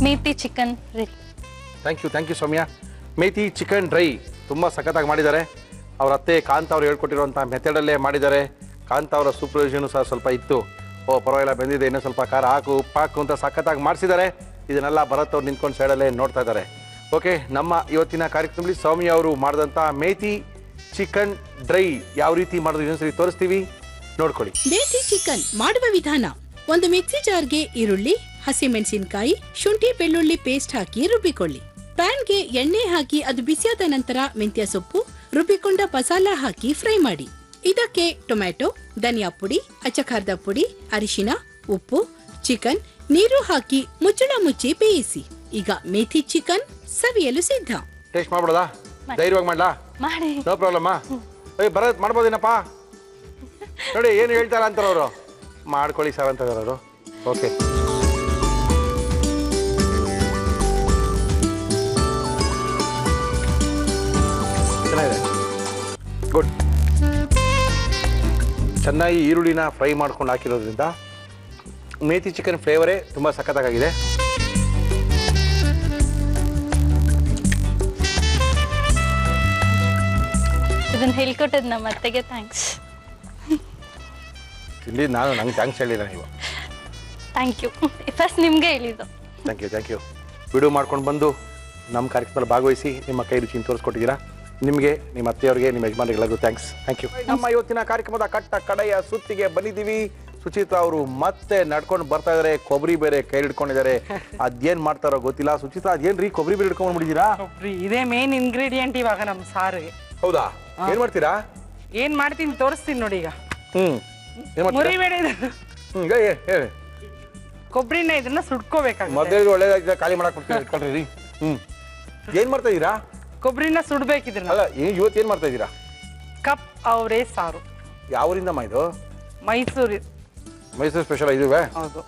Methi chicken ready. Thank you Soumya. Methi chicken dry ತುಂಬ ಸಖತ್ತಾಗಿ ಮಾಡಿದ್ದಾರೆ. ಅವ್ರ ಅತ್ತೆ ಕಾಂತ ಅವ್ರು ಹೇಳ್ಕೊಟ್ಟಿರುವಂಥ ಮೆಥಡಲ್ಲೇ ಮಾಡಿದ್ದಾರೆ. ಕಾಂತ ಅವರ ಸೂಪರ್ವಿಷನು ಸಹ ಸ್ವಲ್ಪ ಇತ್ತು. ಪರವಾಗಿಲ್ಲ, ಬೆಂದಿದೆ, ಇನ್ನೂ ಸ್ವಲ್ಪ ಖಾರ ಹಾಕು, ಉಪ್ಪು ಹಾಕು ಅಂತ ಸಖತ್ತಾಗಿ ಮಾಡಿಸಿದ್ದಾರೆ. ಇದನ್ನೆಲ್ಲ ಭರತ್ ಅವ್ರು ನಿಂತ್ಕೊಂಡು ಸೈಡಲ್ಲೇ ನೋಡ್ತಾ ಇದ್ದಾರೆ. ಓಕೆ, ನಮ್ಮ ಇವತ್ತಿನ ಕಾರ್ಯಕ್ರಮದಲ್ಲಿ ಸೌಮ್ಯ ಅವರು ಮಾಡಿದಂಥ ಮೇಥಿ ಚಿಕನ್ ಡ್ರೈ ಯಾವ ರೀತಿ ಮಾಡೋದು ಇನ್ನೊಂದ್ಸರಿ ತೋರಿಸ್ತೀವಿ, ನೋಡ್ಕೊಳ್ಳಿ. ಮೇಥಿ ಚಿಕನ್ ಮಾಡುವ ವಿಧಾನ: ಒಂದು ಮಿಕ್ಸಿ ಜಾರ್ಗೆ ಈರುಳ್ಳಿ, ಹಸಿಮೆಣಸಿನಕಾಯಿ, ಶುಂಠಿ ಬೆಳ್ಳುಳ್ಳಿ ಪೇಸ್ಟ್ ಹಾಕಿ ರುಬ್ಬಿಕೊಳ್ಳಿ. ಪ್ಯಾನ್ಗೆ ಎಣ್ಣೆ ಹಾಕಿ ಅದು ಬಿಸಿಯಾದ ನಂತರ ಮೆಂತ್ಯ ಸೊಪ್ಪು, ರುಬ್ಬಿಕೊಂಡ ಮಸಾಲ ಹಾಕಿ ಫ್ರೈ ಮಾಡಿ. ಇದಕ್ಕೆ ಟೊಮ್ಯಾಟೊ, ಧನಿಯಾ ಪುಡಿ, ಅಚ್ಚಖಾರದ ಪುಡಿ, ಅರಿಶಿನ, ಉಪ್ಪು, ಚಿಕನ್, ನೀರು ಹಾಕಿ ಮುಚ್ಚಳ ಮುಚ್ಚಿ ಬೇಯಿಸಿ. ಈಗ ಮೇಥಿ ಚಿಕನ್ ಸವಿಯಲು ಸಿದ್ಧ. ಟೇಸ್ಟ್ ಮಾಡ್ಬೋದಾ? ಧೈರ್ಯವಾಗಿ ಮಾಡ್ಲಾ? ಮಾಡಿ. No problem. ಭರತ್ ಮಾಡ್ಬೋದೇನಪ್ಪ? ನೋಡಿ ಏನು ಹೇಳ್ತಾರ ಅಂತಾರ ಅವರು. ಮಾಡ್ಕೊಳ್ಳಿ ಸರ್ ಅಂತ ಅವರು. ಓಕೆ. ಚೆನ್ನಾಗಿದೆ, ಗುಡ್. ಚೆನ್ನಾಗಿ ಈರುಳ್ಳಿನ ಫ್ರೈ ಮಾಡ್ಕೊಂಡು ಹಾಕಿರೋದ್ರಿಂದ ಮೇಥಿ ಚಿಕನ್ ಫ್ಲೇವರೇ ತುಂಬ ಸಖತ್ತಾಗಿದೆ. ಇದನ್ನ ಹೇಳ್ಕೊಟ್ಟಿದ್ದು ನಮ್ಮ ಅತ್ತೆಗೆ ಥ್ಯಾಂಕ್ಸ್. ಇಲ್ಲಿ ನಾನು ನಂಗೆ ಥ್ಯಾಂಕ್ಸ್ ಹೇಳಿಲ್ಲ ನೀವು. Thank you. ಫಸ್ಟ್ ನಿಮಗೆ ಹೇಳಿದ್ದು. Thank you. ವಿಡಿಯೋ ಮಾಡ್ಕೊಂಡು ಬಂದು ನಮ್ಮ ಕಾರ್ಯಕ್ರಮದಲ್ಲಿ ಭಾಗವಹಿಸಿ ನಿಮ್ಮ ಕೈ ರುಚಿನ ತೋರಿಸ್ಕೊಟ್ಟಿದ್ದೀರಾ. ನಿಮಗೆ, ನಿಮ್ಮ ಅತ್ತೆಯವರಿಗೆ, ನಿಮ್ಮ ಯಜಮಾನಿಗಳಿಗೂ ಥ್ಯಾಂಕ್ ಯು. ನಮ್ಮ ಇವತ್ತಿನ ಕಾರ್ಯಕ್ರಮದ ಕಟ್ಟ ಕಡೆಯ ಸುತ್ತಿಗೆ ಬಂದಿದ್ದೀವಿ. ಸುಚಿತ್ರಾ ಅವರು ಮತ್ತೆ ನಡ್ಕೊಂಡು ಬರ್ತಾ ಇದಾರೆ. ಕೊಬ್ಬರಿ ಬೇರೆ ಕೈ ಹಿಡ್ಕೊಂಡಿದ್ದಾರೆ. ಅದೇನ್ ಮಾಡ್ತಾರೋ ಗೊತ್ತಿಲ್ಲ. ಸುಚಿತ್ರಾ, ಅದೇನ್ರಿ ಕೊಬ್ಬರಿ ಬೇರೆ ಹಿಡ್ಕೊಂಡ್ಬಿಟ್ಟಿದ್ದೀರಾ? ಕೊಬ್ಬರಿ ಇದೇ ಮೇನ್ ಇಂಗ್ರೀಡಿಯೆಂಟ್ ಇವಾಗ ನಮ್ಮ ಸಾರಿಗೆ. ಹೌದಾ? ಏನ್ ಮಾಡ್ತೀರಾ? ಏನ್ ಮಾಡ್ತೀನಿ ತೋರಿಸ್ತೀನಿ ನೋಡಿ. ಈಗ ಏನ್ ಮಾಡ್ತೀರಾ? ಮುರಿಬೇಡ ಹೇಳಿ. ಕೊಬ್ಬರಿನ ಇದನ್ನ ಸುಡ್ಕೋಬೇಕಾಗುತ್ತೆ. ಮೊದಲು ಒಳ್ಳೇದಾಗಿದೆ, ಖಾಲಿ ಮಾಡಕ್ ಕೊಡ್ತೀರಿ. ಏನ್ ಮಾಡ್ತಾ ಇದೀರಾ? ಕೊಬ್ಬರಿನ ಸುಡ್ಬೇಕಿದ್ರ ಅಲ್ಲ ಇವತ್ತು ಏನ್ ಮಾಡ್ತಾ ಇದೀರಾ? ಕಪ್ ಅವರೇ ಸಾರು. ಯಾವ ಊರಿಂದಮ್ಮ ಇದು? ಮೈಸೂರು. ಮೈಸೂರು ಸ್ಪೆಷಲ್ ಇದುವೆ? ಹೌದು.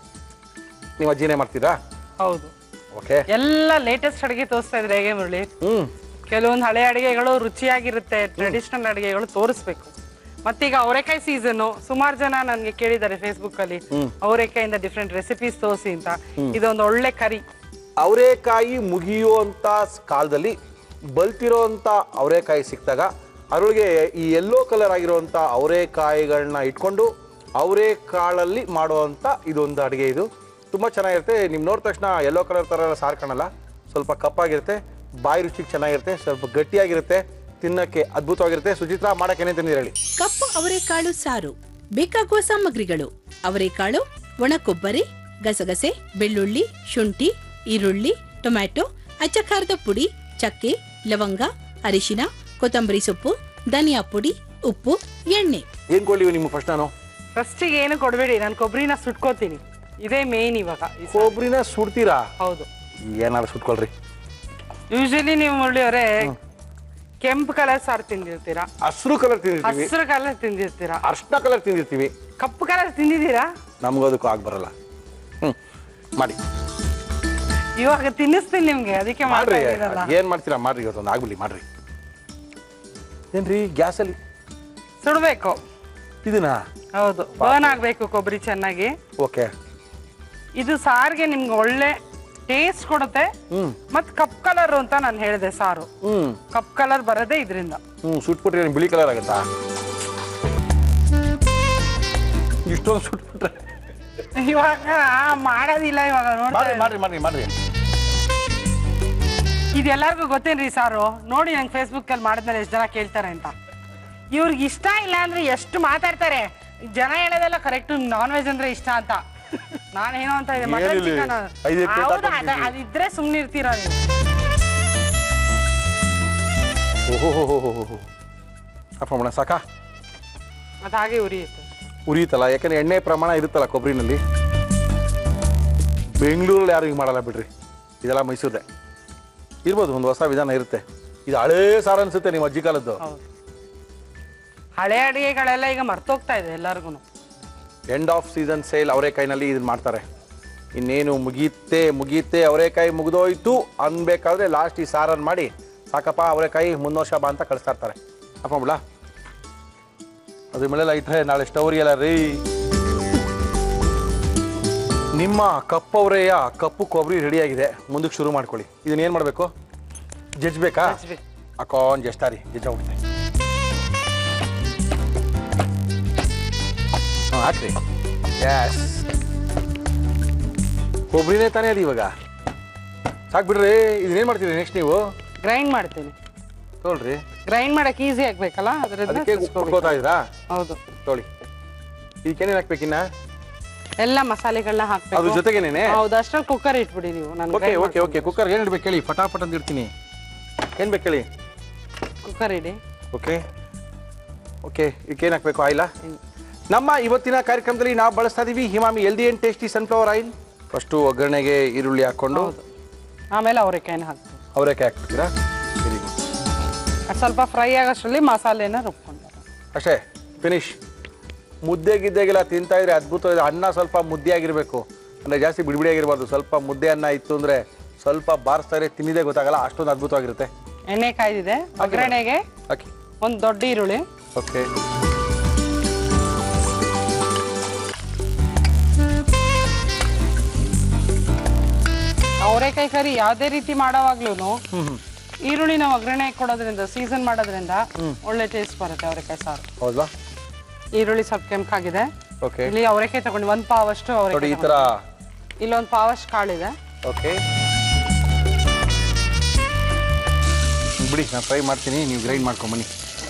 ನೀವು ಅಜ್ಜಿನೇ ಮಾಡ್ತೀರಾ? ಹೌದು. ಓಕೆ. ಎಲ್ಲ ಲೇಟೆಸ್ಟ್ ಅಡಿಗೆ ತೋರಿಸ್ತಾ ಇದ್ರೆ ಹೇಗೆ ಮುರಳಿ? ಕೆಲವೊಂದು ಹಳೆ ಅಡಿಗೆಗಳು ರುಚಿಯಾಗಿರುತ್ತೆ, ಟ್ರೆಡಿಷನಲ್ ಅಡಿಗೆಗಳು ತೋರಿಸ್ಬೇಕು. ಮತ್ತೀಗ ಅವರೆಕಾಯಿ ಸೀಸನ್, ಸುಮಾರು ಜನ ನನ್ಗೆ ಕೇಳಿದ್ದಾರೆ ಫೇಸ್ಬುಕ್ ಅಲ್ಲಿ ಅವರೆಕಾಯಿಂದ ಡಿಫ್ರೆಂಟ್ ರೆಸಿಪೀಸ್ ತೋರಿಸಿ ಅಂತ. ಇದೊಂದು ಒಳ್ಳೆ ಕರಿ. ಅವರೆಕಾಯಿ ಮುಗಿಯುವಂತ ಕಾಲದಲ್ಲಿ ಬಲ್ತಿರೋಂತ ಅವರೆಕಾಯಿ ಸಿಕ್ತಾಗ ಅದ್ರೊಳಗೆ ಈ ಯೆಲ್ಲೋ ಕಲರ್ ಆಗಿರುವಂತ ಅವರೆಕಾಯಿಗಳನ್ನ ಇಟ್ಕೊಂಡು ಅವರೆಕಾಳಲ್ಲಿ ಮಾಡುವಂತ ಇದೊಂದು ಅಡುಗೆ. ಇದು ತುಂಬಾ ಚೆನ್ನಾಗಿರುತ್ತೆ. ನೀವು ನೋಡಿದ ತಕ್ಷಣ ಯೆಲ್ಲೋ ಕಲರ್ ತರ ಸಾರು ಕಾಣಲ್ಲ, ಸ್ವಲ್ಪ ಕಪ್ಪಾಗಿರುತ್ತೆ, ಬಾಯಿ ರುಚಿಗೆ ಚೆನ್ನಾಗಿರುತ್ತೆ, ಸ್ವಲ್ಪ ಗಟ್ಟಿಯಾಗಿರುತ್ತೆ, ತಿನ್ನಕ್ಕೆ ಅದ್ಭುತವಾಗಿರುತ್ತೆ. ಸುಚಿತ್ರಾ, ಮಾಡಕ್ಕೆ ಏನೇನು ತಂದಿದ್ದೀರಿ ಹೇಳಿ? ಕಪ್ಪು ಅವರೆಕಾಳು ಸಾರು. ಬೇಕಾಗುವ ಸಾಮಗ್ರಿಗಳು: ಅವರೆಕಾಳು, ಒಣ ಕೊಬ್ಬರಿ, ಗಸಗಸೆ, ಬೆಳ್ಳುಳ್ಳಿ, ಶುಂಠಿ, ಈರುಳ್ಳಿ, ಟೊಮ್ಯಾಟೊ, ಅಚ್ಚ ಖಾರದ ಪುಡಿ, ಚಕ್ಕೆ, ಲವಂಗ, ಅರಿಶಿನ, ಕೊತ್ತಂಬರಿ ಸೊಪ್ಪು, ಧನಿಯಾ ಪುಡಿ, ಉಪ್ಪು, ಎಣ್ಣೆ. ಏನ್ ಕೊಡ್ಲಿ ನಿಮ್ಮ ಫಸ್ಟ್? ನಾನು ಫಸ್ಟಿಗೆ ಏನು ಕೊಡಬೇಡಿ, ನಾನು ಕೊಬ್ಬರಿನ ಸುಟ್ಕೋತೀನಿ. ಇದೇ ಮೇನ್ ಇವಾಗ. ಕೊಬ್ಬರಿನ ಸುಡ್ತೀರಾ? ಹೌದು. ಏನಾದ್ರು ಸುಟ್ಕೊಳ್ರಿ. ಯೂಶಲಿ ನೀವು ಮುರಳಿ ಅವರೇ ಕೆಂಪು ಕಲರ್ ಸಾರು ತಿಂದಿರ್ತೀರಾ, ಹಸಿರು ಕಲರ್ ತಿಂದಿರ್ತೀವಿ, ಹಸಿರು ಕಲರ್ ತಿಂದಿರ್ತೀರಾ, ಅರ್ಶಿನ ಕಲರ್ ತಿಂದಿರ್ತೀವಿ, ಕಪ್ಪು ಕಲರ್ ತಿಂದಿದ್ದೀರಾ? ನಮ್ಗದಕ್ಕೂ ಆಗ್ ಬರಲ್ಲ. ಮಾಡಿ ಇವಾಗ ತಿನ್ನಿಸ್ತೀನಿ ನಿಮ್ಗೆ, ಅದಕ್ಕೆ ಮಾಡ್ರಿ. ಮಾಡಿರಲ್ಲ. ಏನ್ ಮಾಡ್ತೀರಾ ಮಾಡ್ರಿ, ಇವತ್ತೊಂದು ಆಗ್ಬಿಡಿ ಮಾಡ್ರಿ. ಏನ್ರಿ ಗ್ಯಾಸಲ್ಲಿ ಸುಡ್ಬೇಕು ಇದನ್ನ? ಹೌದು, ಬರ್ನ್ ಆಗ್ಬೇಕು ಕೊಬ್ಬರಿ ಚೆನ್ನಾಗಿ. ಓಕೆ. ಇದು ಸಾರಿಗೆ ನಿಮ್ಗೆ ಒಳ್ಳೆ ಟೇಸ್ಟ್ ಕೊಡುತ್ತೆ. ಮತ್ ಕಪ್ ಕಲರ್ ಅಂತ ನಾನು ಹೇಳಿದೆ ಸಾರು. ಕಪ್ ಕಲರ್ ಬರೋದೇ ಇದರಿಂದ. ಸುಟ್ಬಿಟ್ರೆ ಬಿಳಿ ಕಲರ್ ಆಗತ್ತಾ? ಇಷ್ಟೊಂದು ಸುಟ್ಬಿಟ್ರೆ ಇವಾಗ ಮಾಡೋದಿಲ್ಲ. ಇವಾಗ ಮಾಡ್ರಿ ಮಾಡ್ರಿ ಮಾಡ್ರಿ ಮಾಡ್ರಿ. ಇದೆಲ್ಲರಿಗೂ ಗೊತ್ತೇನ್ರಿ ಸಾರು? ನೋಡಿ ನಂಗೆ ಫೇಸ್ಬುಕ್ ಅಲ್ಲಿ ಮಾಡಿದ್ಮೇಲೆ ಎಷ್ಟು ಜನ ಕೇಳ್ತಾರೆ ಅಂತ. ಇವ್ರಿಗೆ ಇಷ್ಟ ಇಲ್ಲ ಅಂದ್ರೆ ಎಷ್ಟು ಮಾತಾಡ್ತಾರೆ. ಜನ ಹೇಳೋದೆಲ್ಲ ಕರೆಕ್ಟ್, ನಾನ್ ವೆಜ್ ಅಂದ್ರೆ ಇಷ್ಟ ಅಂತ. ನಾನೇನೋ ಅಂತ ಇದೆ, ಮಟನ್ ಚಿಕನ್. ಹೌದು, ಅದಿದ್ರೆ ಸುಮ್ನೆ ಇರ್ತೀರ ನೀವು. ಓಹೋ ಅಪ್ಪ ಸಾಕಾ? ಅದು ಹಾಗೆ ಉರಿಯುತ್ತೆ. ಉರಿಯುತ್ತಲ್ಲ, ಯಾಕಂದ್ರೆ ಎಣ್ಣೆ ಪ್ರಮಾಣ ಇರುತ್ತಲ್ಲ ಕೊಬ್ಬರಿನಲ್ಲಿ. ಬೆಂಗಳೂರಲ್ಲಿ ಯಾರು ಹಿಂಗೆ ಮಾಡಲ್ಲ ಬಿಡ್ರಿ, ಇದೆಲ್ಲ ಮೈಸೂರೇ ಇರ್ಬೋದು. ಒಂದು ಹೊಸ ವಿಧಾನ ಇರುತ್ತೆ. ಇದು ಹಳೇ ಸಾರು ಅನ್ಸುತ್ತೆ ನಿಮ್ಮ ಅಜ್ಜಿ ಕಾಲದ್ದು. ಹಳೆ ಅಡಿಗೆಗಳೆಲ್ಲ ಈಗ ಮರ್ತೋಗ್ತಾ ಇದೆ ಎಲ್ಲರಿಗೂ. ಎಂಡ್ ಆಫ್ ಸೀಸನ್ ಸೇಲ್ ಅವರೆಕಾಯಿನಲ್ಲಿ ಇದನ್ನ ಮಾಡ್ತಾರೆ. ಇನ್ನೇನು ಮುಗಿಯುತ್ತೆ ಅವರೆಕಾಯಿ ಮುಗಿದೋಯ್ತು ಅನ್ಬೇಕಾದ್ರೆ ಲಾಸ್ಟ್ ಈ ಸಾರನ್ನು ಮಾಡಿ ಸಾಕಪ್ಪ ಅವರೆಕಾಯಿ 3 ವರ್ಷ ಬಾ ಅಂತ ಕಳಿಸ್ತಾ ಇರ್ತಾರೆ. ಅಪ್ಪ ಬಿಡ ಅದ್ರ ಮೇಲೆಲ್ಲ ಇಟ್ಟರೆ ನಾಳೆ ಸ್ಟೌರಿಯಲ್ಲ ರೀ. ನಿಮ್ಮ ಕಪ್ಪವರೆಯ ಕಪ್ಪು ಕೊಬ್ಬರಿ ರೆಡಿಯಾಗಿದೆ. ಮುಂದಕ್ಕೆ ಶುರು ಮಾಡ್ಕೊಳ್ಳಿ. ಇದನ್ನ ಏನು ಮಾಡಬೇಕು? ಜಜ್ಬೇಕಾ? ಹಾಕೊಂಡು ಜಜ್ತಾರಿ, ಜಜ್ಜ ಹೋಗ್ತದೆ. ಹಾಕ್ರಿ. ಗ್ಯಾಸ್ ಕೊಬ್ಬರಿನೇ ತಾನೇ ಅದು ಇವಾಗ. ಸಾಕು ಬಿಡ್ರಿ. ಇದನ್ನೇನು ಮಾಡ್ತೀರಿ ನೆಕ್ಸ್ಟ್ ನೀವು? ಗ್ರೈಂಡ್ ಮಾಡ್ತೀನಿ. ತೊಗೊಳ್ರಿ. ಗ್ರೈಂಡ್ ಮಾಡಕ್ಕೆ ಈಸಿ ಆಗ್ಬೇಕಲ್ಲ, ಅದಕ್ಕೆ ಕುಟ್ಕೋತಾ ಇದ್ರಾ? ಹೌದು. ತೊಗೊಳ್ಳಿ. ಇದಕ್ಕೇನೇನು ಹಾಕ್ಬೇಕಿನ್ನ? ಎಲ್ಲ ಮಸಾಲೆಗಳನ್ನ ಹಾಕ್ಬೇಕು. ಅದ್ರ ಜೊತೆಗೇನೇನೆ? ಹೌದು. ಅಷ್ಟ್ರಲ್ಲಿ ಕುಕ್ಕರ್ ಇಟ್ಬಿಡಿ ನೀವು. Okay okay okay. ಕುಕ್ಕರ್ ಏನು ಇಡ್ಬೇಕು ಹೇಳಿ? ಫಟಾಫಟ್ ಅಂತ ಇಡ್ತೀನಿ. ಏನು ಬೇಕು ಹೇಳಿ? ಕುಕ್ಕರ್ ಇಡಿ. Okay okay. ಇದಕ್ಕೇನು ಹಾಕ್ಬೇಕು? ಆಯಿಲ? ನಮ್ಮ ಇವತ್ತಿನ ಕಾರ್ಯಕ್ರಮದಲ್ಲಿ ನಾವು ಬಳಸ್ತಾ ಇದೀವಿ ಹಿಮಾಮಿ healthy and tasty sunflower oil. First ಒಗ್ಗರಣೆಗೆ ಈರುಳ್ಳಿ ಹಾಕ್ಕೊಂಡು ಆಮೇಲೆ ಅವರೆಕಾಯಿನ ಹಾಕ್ತೀವಿ. ಅವರೆಕಾಯಿ ಹಾಕ್ಬಿಡ್ತೀರಾ? ಸರಿ, ಸ್ವಲ್ಪ ಫ್ರೈ ಆಗೋಷ್ಟರಲ್ಲಿ ಮಸಾಲೆನ ರುಬ್ಕೊಂಡು ಅಷ್ಟೇ, ಫಿನಿಶ್. ಮುದ್ದೆ ಗಿದ್ದೆಗೆಲ್ಲ ತಿಂತಾ ಇದ್ರೆ ಅದ್ಭುತ. ಅನ್ನ ಸ್ವಲ್ಪ ಮುದ್ದೆ ಆಗಿರಬೇಕು, ಅಂದರೆ ಜಾಸ್ತಿ ಬಿಡಿ ಆಗಿರಬಾರ್ದು. ಸ್ವಲ್ಪ ಮುದ್ದೆ ಅನ್ನ ಇತ್ತು ಅಂದರೆ ಸ್ವಲ್ಪ ಬಾರಿಸ್ತಾರೆ, ತಿನ್ನಿದೆ ಗೊತ್ತಾಗಲ್ಲ, ಅಷ್ಟೊಂದು ಅದ್ಭುತವಾಗಿರುತ್ತೆ. ಎಣ್ಣೆ ಕಾಯ್ದಿದೆ. ಒಗ್ಗರಣೆಗೆ ಹಾಕಿ ಒಂದು ದೊಡ್ಡ ಈರುಳ್ಳಿ. ಓಕೆ. ಅವರೆಕಾಯಿ ಕರಿ ಯಾವುದೇ ರೀತಿ ಮಾಡೋವಾಗ್ಲೂ ಈರುಳ್ಳಿನ ಒಗ್ಗರಣೆ ಕೊಡೋದ್ರಿಂದ, ಸೀಸನ್ ಮಾಡೋದ್ರಿಂದ ಒಳ್ಳೆ ಟೇಸ್ಟ್ ಬರುತ್ತೆ ಅವರೆಕಾಯಿ ಸಾರು. ಹೌದಾ? ಈರುಳ್ಳಿ ಸ್ವಲ್ಪ ಕೆಂಪಾಗಿದೆ. ಓಕೆ. ಇಲ್ಲಿ ಅವರೆಕಾಯಿ ತಗೊಂಡು 1 ಪಾವಷ್ಟು ನೋಡಿ ಈ ತರ. ಇಲ್ಲೊಂದು ಪಾವಷ್ಟು ಕಾಳಿದೆ. ಓಕೆ ಬಿಡಿ, ನಾನು ಫ್ರೈ ಮಾಡ್ತೀನಿ, ನೀವು ಗ್ರೈಂಡ್ ಮಾಡ್ಕೊಂಬನ್ನಿ.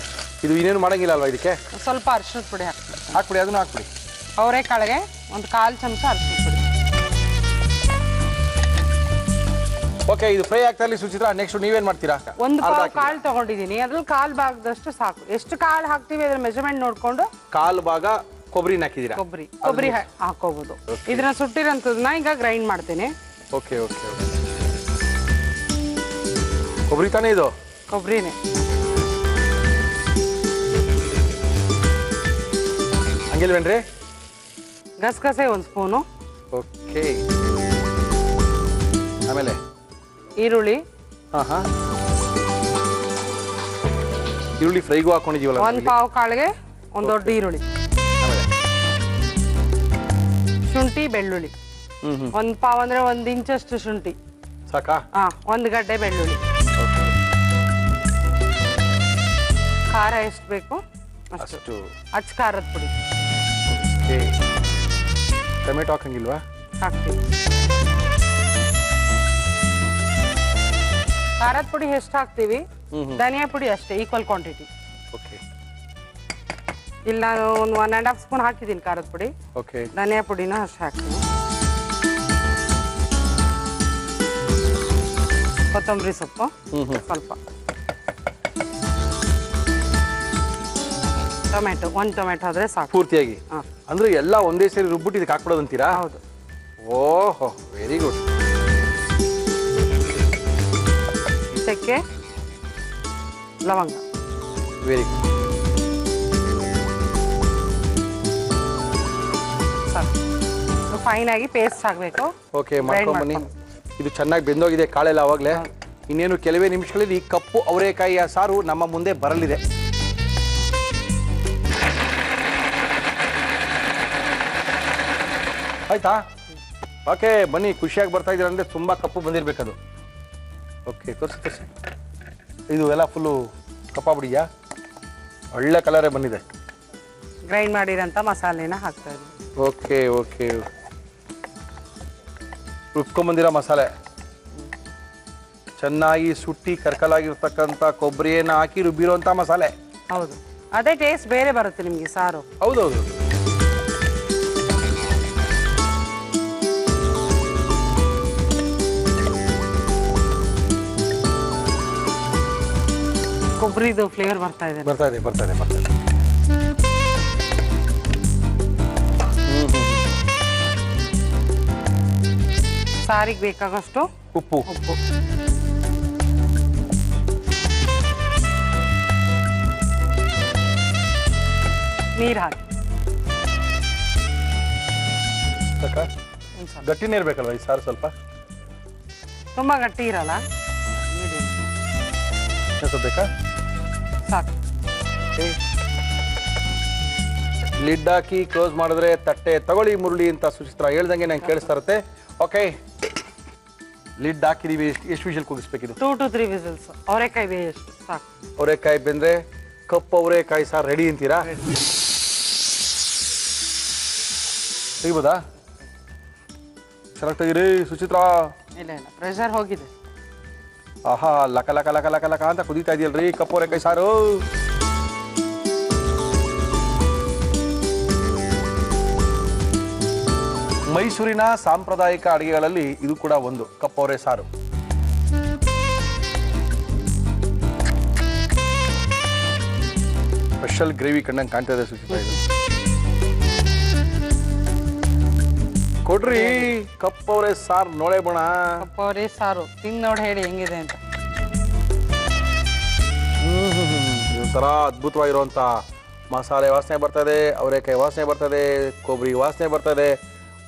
ಇದು ಇನ್ನೇನು ಮಾಡಂಗಿಲ್ಲ ಅಲ್ವಾ? ಇದಕ್ಕೆ ಸ್ವಲ್ಪ ಅರಿಶಿಣದ ಪುಡಿ ಹಾಕ್ಬಿಡಿ. ಅದನ್ನು ಹಾಕ್ಬಿಡಿ. ಅವರೆಕಾಳಿಗೆ ಒಂದು 1/4 ಚಮಚ ಅರಿಶಿಣದ ಪುಡಿ. ಓಕೆ, ಇದು ಫ್ರೈ ಆಗ್ತಾ ಇಲ್ಲಿ. ಸುಚಿತ್ರಾ, ನೆಕ್ಸ್ಟ್ ನೀವೇನ್ ಮಾಡ್ತೀರಾ? ಒಂದು ಪಾವ್ ಕಾಳು ತಗೊಂಡಿದ್ದೀನಿ, ಅದ್ರಲ್ಲಿ 1/4 ಭಾಗದಷ್ಟು ಸಾಕು. ಎಷ್ಟು ಕಾಳು ಹಾಕ್ತೀವಿ ಅದ್ರ ಮೆಜರ್ಮೆಂಟ್ ನೋಡ್ಕೊಂಡು 1/4 ಭಾಗ ಕೊಬ್ಬರಿನ ಹಾಕಿದ್ದೀರಾ? ಕೊಬ್ಬರಿ ಹಾಕೋಬಹುದು. ಇದನ್ನ ಸುಟ್ಟಿರೋಂಥದನ್ನ ಈಗ ಗ್ರೈಂಡ್ ಮಾಡ್ತೀನಿ. Okay okay. ಕೊಬ್ಬರಿ ತಾನೇ ಇದು? ಕೊಬ್ಬರಿನೇ. ಹಂಗಿಲ್ವೇನ್ರಿ? ಗಸಗಸೆ 1 ಸ್ಪೂನು. ಓಕೆ. ಆಮೇಲೆ ಈರುಳ್ಳಿ. ಈರುಳ್ಳಿ ಫ್ರೈಗೂ ಹಾಕೊಂಡಿದೀವಲ್ಲ. 1 ಪಾವ್ ಕಾಳಿಗೆ 1 ದೊಡ್ಡ ಈರುಳ್ಳಿ. ಆಮೇಲೆ ಶುಂಠಿ ಬೆಳ್ಳುಳ್ಳಿ. 1 ಪಾವ್ ಅಂದ್ರೆ 1 ಇಂಚಷ್ಟು ಶುಂಠಿ ಸಾಕಾ? 1 ಗಡ್ಡೆ ಬೆಳ್ಳುಳ್ಳಿ. ಖಾರ ಎಷ್ಟು ಬೇಕು ಅಷ್ಟು. ಅಚ್ಚ ಖಾರದ ಪುಡಿ. ಟೊಮೆಟೊ ಹಾಕಂಗಿಲ್ವಾ? ಹಾಕ್ತೀವಿ. ಖಾರದ ಪುಡಿ ಎಷ್ಟು ಹಾಕ್ತೀವಿ, ಧನಿಯಾ ಪುಡಿ ಅಷ್ಟೇ ಈಕ್ವಲ್ ಕ್ವಾಂಟಿಟಿ. ಓಕೆ. ಇಲ್ಲ ನಾನು ಒಂದು 1.5 ಸ್ಪೂನ್ ಹಾಕಿದ್ದೀನಿ ಖಾರದ ಪುಡಿ. ಓಕೆ. ಧನಿಯಾ ಪುಡಿನ ಅಷ್ಟು ಹಾಕ್ತೀನಿ. ಕೊತ್ತಂಬರಿ ಸೊಪ್ಪು ಸ್ವಲ್ಪ. ಟೊಮೆಟೊ 1 ಟೊಮೆಟೊ ಆದ್ರೆ ಸಾಕು ಪೂರ್ತಿಯಾಗಿ. ಅಂದ್ರೆ ಎಲ್ಲ ಒಂದೇ ಸೇರಿ ರುಬ್ಬಿಟ್ಟು ಇದಕ್ಕೆ ಹಾಕ್ಬಿಡೋದು ಅಂತೀರಾ? ಹೌದು. ಓಹೋ, ವೆರಿ ಗುಡ್. ಚಕ್ಕೆ, ಲವಂಗ. Very good. ಸಾಕು. ಫೈನ್ ಆಗಿ ಪೇಸ್ಟ್ ಆಗಬೇಕು. ಓಕೆ, ಮಾಡ್ಕೊಂಬನ್ನಿ. ಇದು ಚೆನ್ನಾಗಿ ಬೆಂದೋಗಿದೆ ಕಾಳೆಲ್ಲ ಆವಾಗಲೇ. ಇನ್ನೇನು ಕೆಲವೇ ನಿಮಿಷಗಳಲ್ಲಿ ಈ ಕಪ್ಪು ಅವರೆಕಾಯಿಯ ಸಾರು ನಮ್ಮ ಮುಂದೆ ಬರಲಿದೆ. ಆಯ್ತಾ? ಓಕೆ, ಬನ್ನಿ. ಖುಷಿಯಾಗಿ ಬರ್ತಾ ಇದ್ದೀರ ಅಂದರೆ ತುಂಬ ಕಪ್ಪು ಬಂದಿರಬೇಕದು. ಓಕೆ, ತೋರಿಸಿ. ಇದು ಎಲ್ಲ ಫುಲ್ಲು ಕಪ್ಪಾಬಿಡಿಯಾ? ಒಳ್ಳೆ ಕಲರೇ ಬಂದಿದೆ. ಗ್ರೈಂಡ್ ಮಾಡಿರೋಂಥ ಮಸಾಲೆನ ಹಾಕ್ತಾ ಇದ್ದೀವಿ. Okay okay. ರುಬ್ಕೊಂಬಂದಿರೋ ಮಸಾಲೆ ಚೆನ್ನಾಗಿ ಸುಟ್ಟಿ ಕರ್ಕಲಾಗಿರ್ತಕ್ಕಂಥ ಕೊಬ್ಬರಿಯನ್ನು ಹಾಕಿ ರುಬ್ಬಿರೋಂಥ ಮಸಾಲೆ. ಹೌದು, ಅದೇ ಟೇಸ್ಟ್ ಬೇರೆ ಬರುತ್ತೆ ನಿಮಗೆ ಸಾರು. ಹೌದೌದು. ಕೊಬ್ಬರಿದು ಫ್ಲೇವರ್ ಬರ್ತಾ ಇದೆ. ಬರ್ತಾ ಇದೆ. ಸಾರಿಗೆ ಬೇಕಾಗಷ್ಟು ಉಪ್ಪು. ನೀರು ಹಾಕಿ. ಗಟ್ಟಿನೇ ಇರ್ಬೇಕಲ್ವ ಈ ಸಾರು? ಸ್ವಲ್ಪ ತುಂಬಾ ಗಟ್ಟಿ ಇರಲ್ಲ, ಬೇಕಾ? ಸಾಕು. ಲಿಡ್ ಹಾಕಿ ಕ್ಲೋಸ್ ಮಾಡಿದ್ರೆ ತಟ್ಟೆ ತಗೊಳ್ಳಿ ಮುರುಳಿ ಅಂತ ಸುಚಿತ್ರ ಹೇಳ್ದಂಗೆ ನಂಗೆ ಕೇಳಿಸ್ತಾ ಇರುತ್ತೆ. ಓಕೆ, ಲಿಡ್ ಹಾಕಿದೀವಿ. ಎಷ್ಟು ವಿಷಲ್ ಕೂಗಿಸ್ಬೇಕಿದು? 2 to 3 whistles. ಅವರೆಕಾಯಿ ಬೇಯಷ್ಟು ಸಾಕು. ಅವರೆಕಾಯಿ ಬೆಂದ್ರೆ ಕಪ್ಪು ಅವರೆಕಾಯಿ ಸಾರು ರೆಡಿ ಅಂತೀರಾ? ಸಿಗ್ಬೋದಾ? ಚೆನ್ನಾಗಿ ತೆಗೀರಿ ಸುಚಿತ್ರಾ. ಇಲ್ಲ, ಪ್ರೆಷರ್ ಹೋಗಿದೆ. ಆಹಾ, ಲಕ ಲಕ ಲಕ ಲಕ ಲಕ ಅಂತ ಕುದೀತಾ ಇದೆಯಲ್ರಿ ಕಪ್ಪು ಅವರೆಕಾಯಿ ಸಾರು. ಮೈಸೂರಿನ ಸಾಂಪ್ರದಾಯಿಕ ಅಡುಗೆಗಳಲ್ಲಿ ಇದು ಕೂಡ ಒಂದು ಕಪ್ಪು ಅವರೆ ಸಾರು. ಸ್ಪೆಷಲ್ ಗ್ರೇವಿ ಕಂಡಂಗೆ ಕಾಣ್ತಾ ಇದೆ ಸುಚಿತ್ರಾ. ಇದು ಕೊಡ್ರಿ ಕಪ್ಪು ಅವರೆ ಸಾರು ನೋಡೇ ಬಣ. ಕಪ್ಪು ಅವರೆ ಸಾರು ತಿಂದು ನೋಡಿ ಹೇಳಿ ಹೆಂಗಿದೆ ಅಂತ. ಒಂಥರ ಅದ್ಭುತವಾಗಿರುವಂಥ ಮಸಾಲೆ ವಾಸನೆ ಬರ್ತದೆ, ಅವರೆಕಾಯಿ ವಾಸನೆ ಬರ್ತದೆ, ಕೊಬ್ಬರಿ ವಾಸನೆ ಬರ್ತದೆ.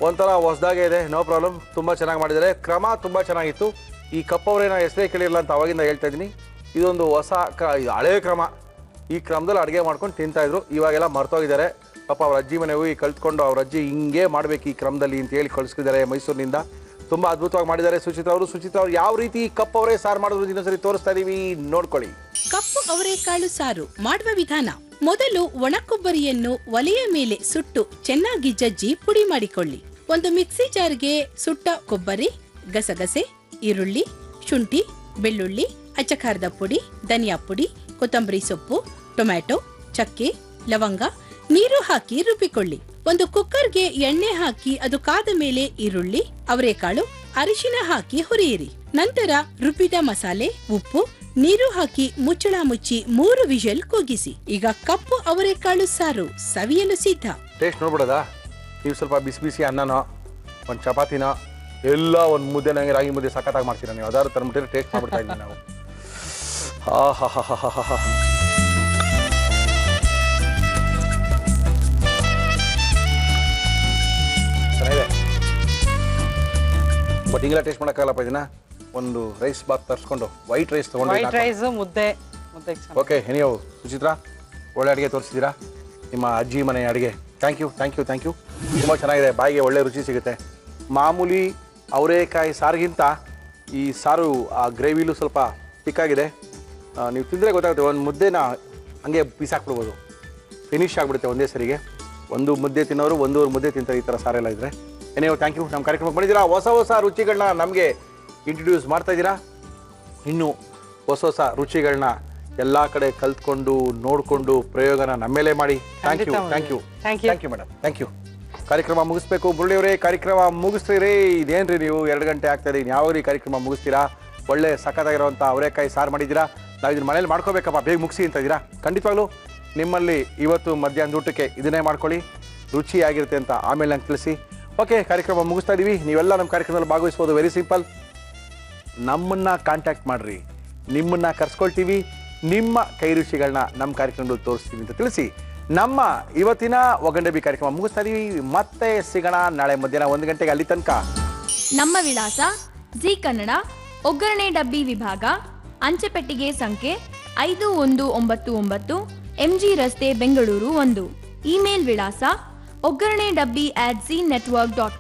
ಒಂಥರ ಹೊಸದಾಗೇ ಇದೆ. No problem. ತುಂಬ ಚೆನ್ನಾಗಿ ಮಾಡಿದ್ದಾರೆ. ಕ್ರಮ ತುಂಬ ಚೆನ್ನಾಗಿತ್ತು. ಈ ಕಪ್ಪು ಅವರೇ ನಾನು ಹೆಸರೇ ಕೇಳಿರಲ್ಲ ಅಂತ ಅವಾಗಿಂದ ಹೇಳ್ತಾ ಇದ್ದೀನಿ. ಇದೊಂದು ಹೊಸ ಇದು ಹಳೇ ಕ್ರಮ. ಈ ಕ್ರಮದಲ್ಲಿ ಅಡುಗೆ ಮಾಡ್ಕೊಂಡು ತಿಂತಾಯಿದ್ರು. ಇವಾಗೆಲ್ಲ ಮರ್ತೋಗಿದ್ದಾರೆ. ಪಾಪ ಅವ್ರ ಅಜ್ಜಿ ಮನೆ ಹೋಗಿ ಕಲ್ತ್ಕೊಂಡು ಅವ್ರ ಅಜ್ಜಿ ಹಿಂಗೆ ಮಾಡಬೇಕು ಈ ಕ್ರಮದಲ್ಲಿ ಅಂತ ಹೇಳಿ ಕಳಿಸ್ತಿದ್ದಾರೆ ಮೈಸೂರಿನಿಂದ. ತುಂಬ ಅದ್ಭುತವಾಗಿ ಮಾಡಿದ್ದಾರೆ ಸುಚಿತ್ರಾ ಅವರು. ಸುಚಿತ್ರಾ ಅವರು ಯಾವ ರೀತಿ ಕಪ್ಪು ಅವರೇ ಸಾರು ಮಾಡೋದು ಇನ್ನೊಂದ್ಸರಿ ತೋರಿಸ್ತಾ ಇದೀವಿ, ನೋಡ್ಕೊಳ್ಳಿ. ಕಪ್ಪು ಅವರೆಕಾಳು ಸಾರು ಮಾಡುವ ವಿಧಾನ. ಮೊದಲು ಒಣ ಕೊಬ್ಬರಿಯನ್ನು ಒಲೆಯ ಮೇಲೆ ಸುಟ್ಟು ಚೆನ್ನಾಗಿ ಜಜ್ಜಿ ಪುಡಿ ಮಾಡಿಕೊಳ್ಳಿ. ಒಂದು ಮಿಕ್ಸಿ ಜಾರ್ಗೆ ಸುಟ್ಟ ಕೊಬ್ಬರಿ, ಗಸಗಸೆ, ಈರುಳ್ಳಿ, ಶುಂಠಿ, ಬೆಳ್ಳುಳ್ಳಿ, ಅಚ್ಚಖಾರದ ಪುಡಿ, ಧನಿಯಾ ಪುಡಿ, ಕೊತ್ತಂಬರಿ ಸೊಪ್ಪು, ಟೊಮ್ಯಾಟೊ, ಚಕ್ಕೆ, ಲವಂಗ, ನೀರು ಹಾಕಿ ರುಬ್ಬಿಕೊಳ್ಳಿ. ಒಂದು ಕುಕ್ಕರ್ಗೆ ಎಣ್ಣೆ ಹಾಕಿ ಅದು ಕಾದ ಮೇಲೆ ಈರುಳ್ಳಿ, ಅವರೆಕಾಳು, ಅರಿಶಿನ ಹಾಕಿ ಹುರಿಯಿರಿ. ನಂತರ ರುಬ್ಬಿದ ಮಸಾಲೆ, ಉಪ್ಪು, ನೀರು ಹಾಕಿ ಮುಚ್ಚಳ ಮುಚ್ಚಿ 3 ವಿಷಲ್ ಕೂಗಿಸಿ. ಈಗ ಕಪ್ಪು ಅವರೆಕಾಳು ಸಾರು ಸವಿಯಲು ಸಿದ್ಧ. ಟೇಸ್ಟ್ ನೋಡ್ಬಿಡೋದಾ? ನೀವು ಸ್ವಲ್ಪ ಬಿಸಿ ಬಿಸಿ ಅನ್ನನೋ ಒಂದು ಚಪಾತಿನೋ ಎಲ್ಲ ಒಂದು ಮುದ್ದೆ, ನಂಗೆ ರಾಗಿ ಮುದ್ದೆ ಸಖತ್ತಾಗಿ ಮಾಡ್ತೀರಾ ನೀವು. ಅದಾದ್ರು ತಂದ್ಬಿಟ್ಟಿದ್ರೆ ಟೇಸ್ಟ್ ಮಾಡ್ಬಿಡ್ತಾ ಇದ್ದೀವಿ ನಾವು. ಆಹಾಹಾಹಾಹಾ. ಚೆನ್ನಾಗಿದೆ, ಬಟ್ ಹಿಂಗೆಲ್ಲ ಟೇಸ್ಟ್ ಮಾಡೋಕ್ಕಾಗಲ್ಲಪ್ಪ ಇದನ್ನ. ಒಂದು ರೈಸ್ ಬಾತ್ ತರಿಸ್ಕೊಂಡು ವೈಟ್ ರೈಸ್ ವೈಟ್ ತೊಗೊಂಡು ರೈಸ್ ಮುದ್ದೆ ಓಕೆ. ನೀವು ಸುಚಿತ್ರಾ ಒಳ್ಳೆ ಅಡುಗೆ ತೋರಿಸಿದ್ದೀರಾ, ನಿಮ್ಮ ಅಜ್ಜಿ ಮನೆ ಅಡುಗೆ. Thank you thank you thank you. ತುಂಬ ಚೆನ್ನಾಗಿದೆ, ಬಾಯಿಗೆ ಒಳ್ಳೆ ರುಚಿ ಸಿಗುತ್ತೆ. ಮಾಮೂಲಿ ಅವರೇಕಾಯಿ ಸಾರಿಗಿಂತ ಈ ಸಾರು ಆ ಗ್ರೇವಿಲೂ ಸ್ವಲ್ಪ ತಿಕ್ಕಾಗಿದೆ. ನೀವು ತಿಂದರೆ ಗೊತ್ತಾಗುತ್ತೆ. ಒಂದು ಮುದ್ದೆನ ಹಂಗೆ ಬೀಸಾಕ್ಬಿಡ್ಬೋದು, ಫಿನಿಶ್ ಆಗಿಬಿಡುತ್ತೆ ಒಂದೇ ಸರಿಗೆ. ಒಂದು ಮುದ್ದೆ ತಿನ್ನೋರು ಒಂದೂವರೆ ಮುದ್ದೆ ತಿಂತಾರೆ ಈ ಥರ ಸಾರೆಲ್ಲ ಇದ್ದರೆ. ಏನೇ ಥ್ಯಾಂಕ್ ಯು. ನಮ್ಮ ಕಾರ್ಯಕ್ರಮಕ್ಕೆ ಬಂದಿದ್ದೀರಾ, ಹೊಸ ಹೊಸ ರುಚಿಗಳನ್ನ ನಮಗೆ ಇಂಟ್ರಡ್ಯೂಸ್ ಮಾಡ್ತಾ ಇದ್ದೀರಾ. ಇನ್ನು ಹೊಸ ಹೊಸ ರುಚಿಗಳನ್ನ ಎಲ್ಲ ಕಡೆ ಕಲ್ತ್ಕೊಂಡು ನೋಡಿಕೊಂಡು ಪ್ರಯೋಗನ ನಮ್ಮೇಲೆ ಮಾಡಿ. Thank you thank you thank you madam, thank you. ಕಾರ್ಯಕ್ರಮ ಮುಗಿಸ್ಬೇಕು. ಮುರಳಿಯವರೇ, ಕಾರ್ಯಕ್ರಮ ಮುಗಿಸ್ತೀರಿ. ಇದೇನ್ರಿ ನೀವು 2 ಗಂಟೆ ಆಗ್ತಾಯಿದೆ, ಯಾವಾಗ ಈ ಕಾರ್ಯಕ್ರಮ ಮುಗಿಸ್ತೀರಾ? ಒಳ್ಳೆ ಸಖತ್ತಾಗಿರೋಂಥ ಅವರೇಕಾಯಿ ಸಾರು ಮಾಡಿದ್ದೀರಾ. ನಾವು ಇದನ್ನ ಮನೇಲಿ ಮಾಡ್ಕೋಬೇಕಪ್ಪ, ಬೇಗ ಮುಗಿಸಿ ಅಂತ ಇದ್ದೀರಾ. ಖಂಡಿತವಾಗ್ಲೂ ನಿಮ್ಮಲ್ಲಿ ಇವತ್ತು ಮಧ್ಯಾಹ್ನದ ಊಟಕ್ಕೆ ಇದನ್ನೇ ಮಾಡ್ಕೊಳ್ಳಿ, ರುಚಿಯಾಗಿರುತ್ತೆ ಅಂತ ಆಮೇಲೆ ನಂಗೆ ತಿಳಿಸಿ. ಓಕೆ, ಕಾರ್ಯಕ್ರಮ ಮುಗಿಸ್ತಾ ಇದ್ದೀವಿ. ನೀವೆಲ್ಲ ನಮ್ಮ ಕಾರ್ಯಕ್ರಮದಲ್ಲಿ ಭಾಗವಹಿಸ್ಬೋದು. ವೆರಿ ಸಿಂಪಲ್, ನಮ್ಮನ್ನು ಕಾಂಟ್ಯಾಕ್ಟ್ ಮಾಡಿರಿ, ನಿಮ್ಮನ್ನು ಕರ್ಸ್ಕೊಳ್ತೀವಿ, ನಿಮ್ಮ ಕೈ ರುಚಿಗಳನ್ನ ನಮ್ಮ ಕಾರ್ಯಕ್ರಮದಲ್ಲಿ ತೋರಿಸ್ತೀವಿ ಅಂತ ತಿಳಿಸಿ ನಮ್ಮ ಇವತ್ತಿನ ಒಗಂಡಬಿ ಕಾರ್ಯಕ್ರಮ ಮುಗಿಸ್ತಾ ಇದೀವಿ. ಮತ್ತೆ ಸಿಗೋಣ ನಾಳೆ ಮಧ್ಯಾಹ್ನ 1 ಗಂಟೆಗೆ. ಅಲ್ಲಿ ತನಕ ನಮ್ಮ ವಿಳಾಸ ಜಿ ಕನ್ನಡ, ಒಗ್ಗರಣೆ ಡಬ್ಬಿ ವಿಭಾಗ, ಅಂಚೆಪೆಟ್ಟಿಗೆ ಸಂಖ್ಯೆ 5199, MG ರಸ್ತೆ, ಬೆಂಗಳೂರು 1. ಇಮೇಲ್ ವಿಳಾಸ ಒಗ್ಗರಣೆ ಡಬ್ಬಿ@zeenetwork.com.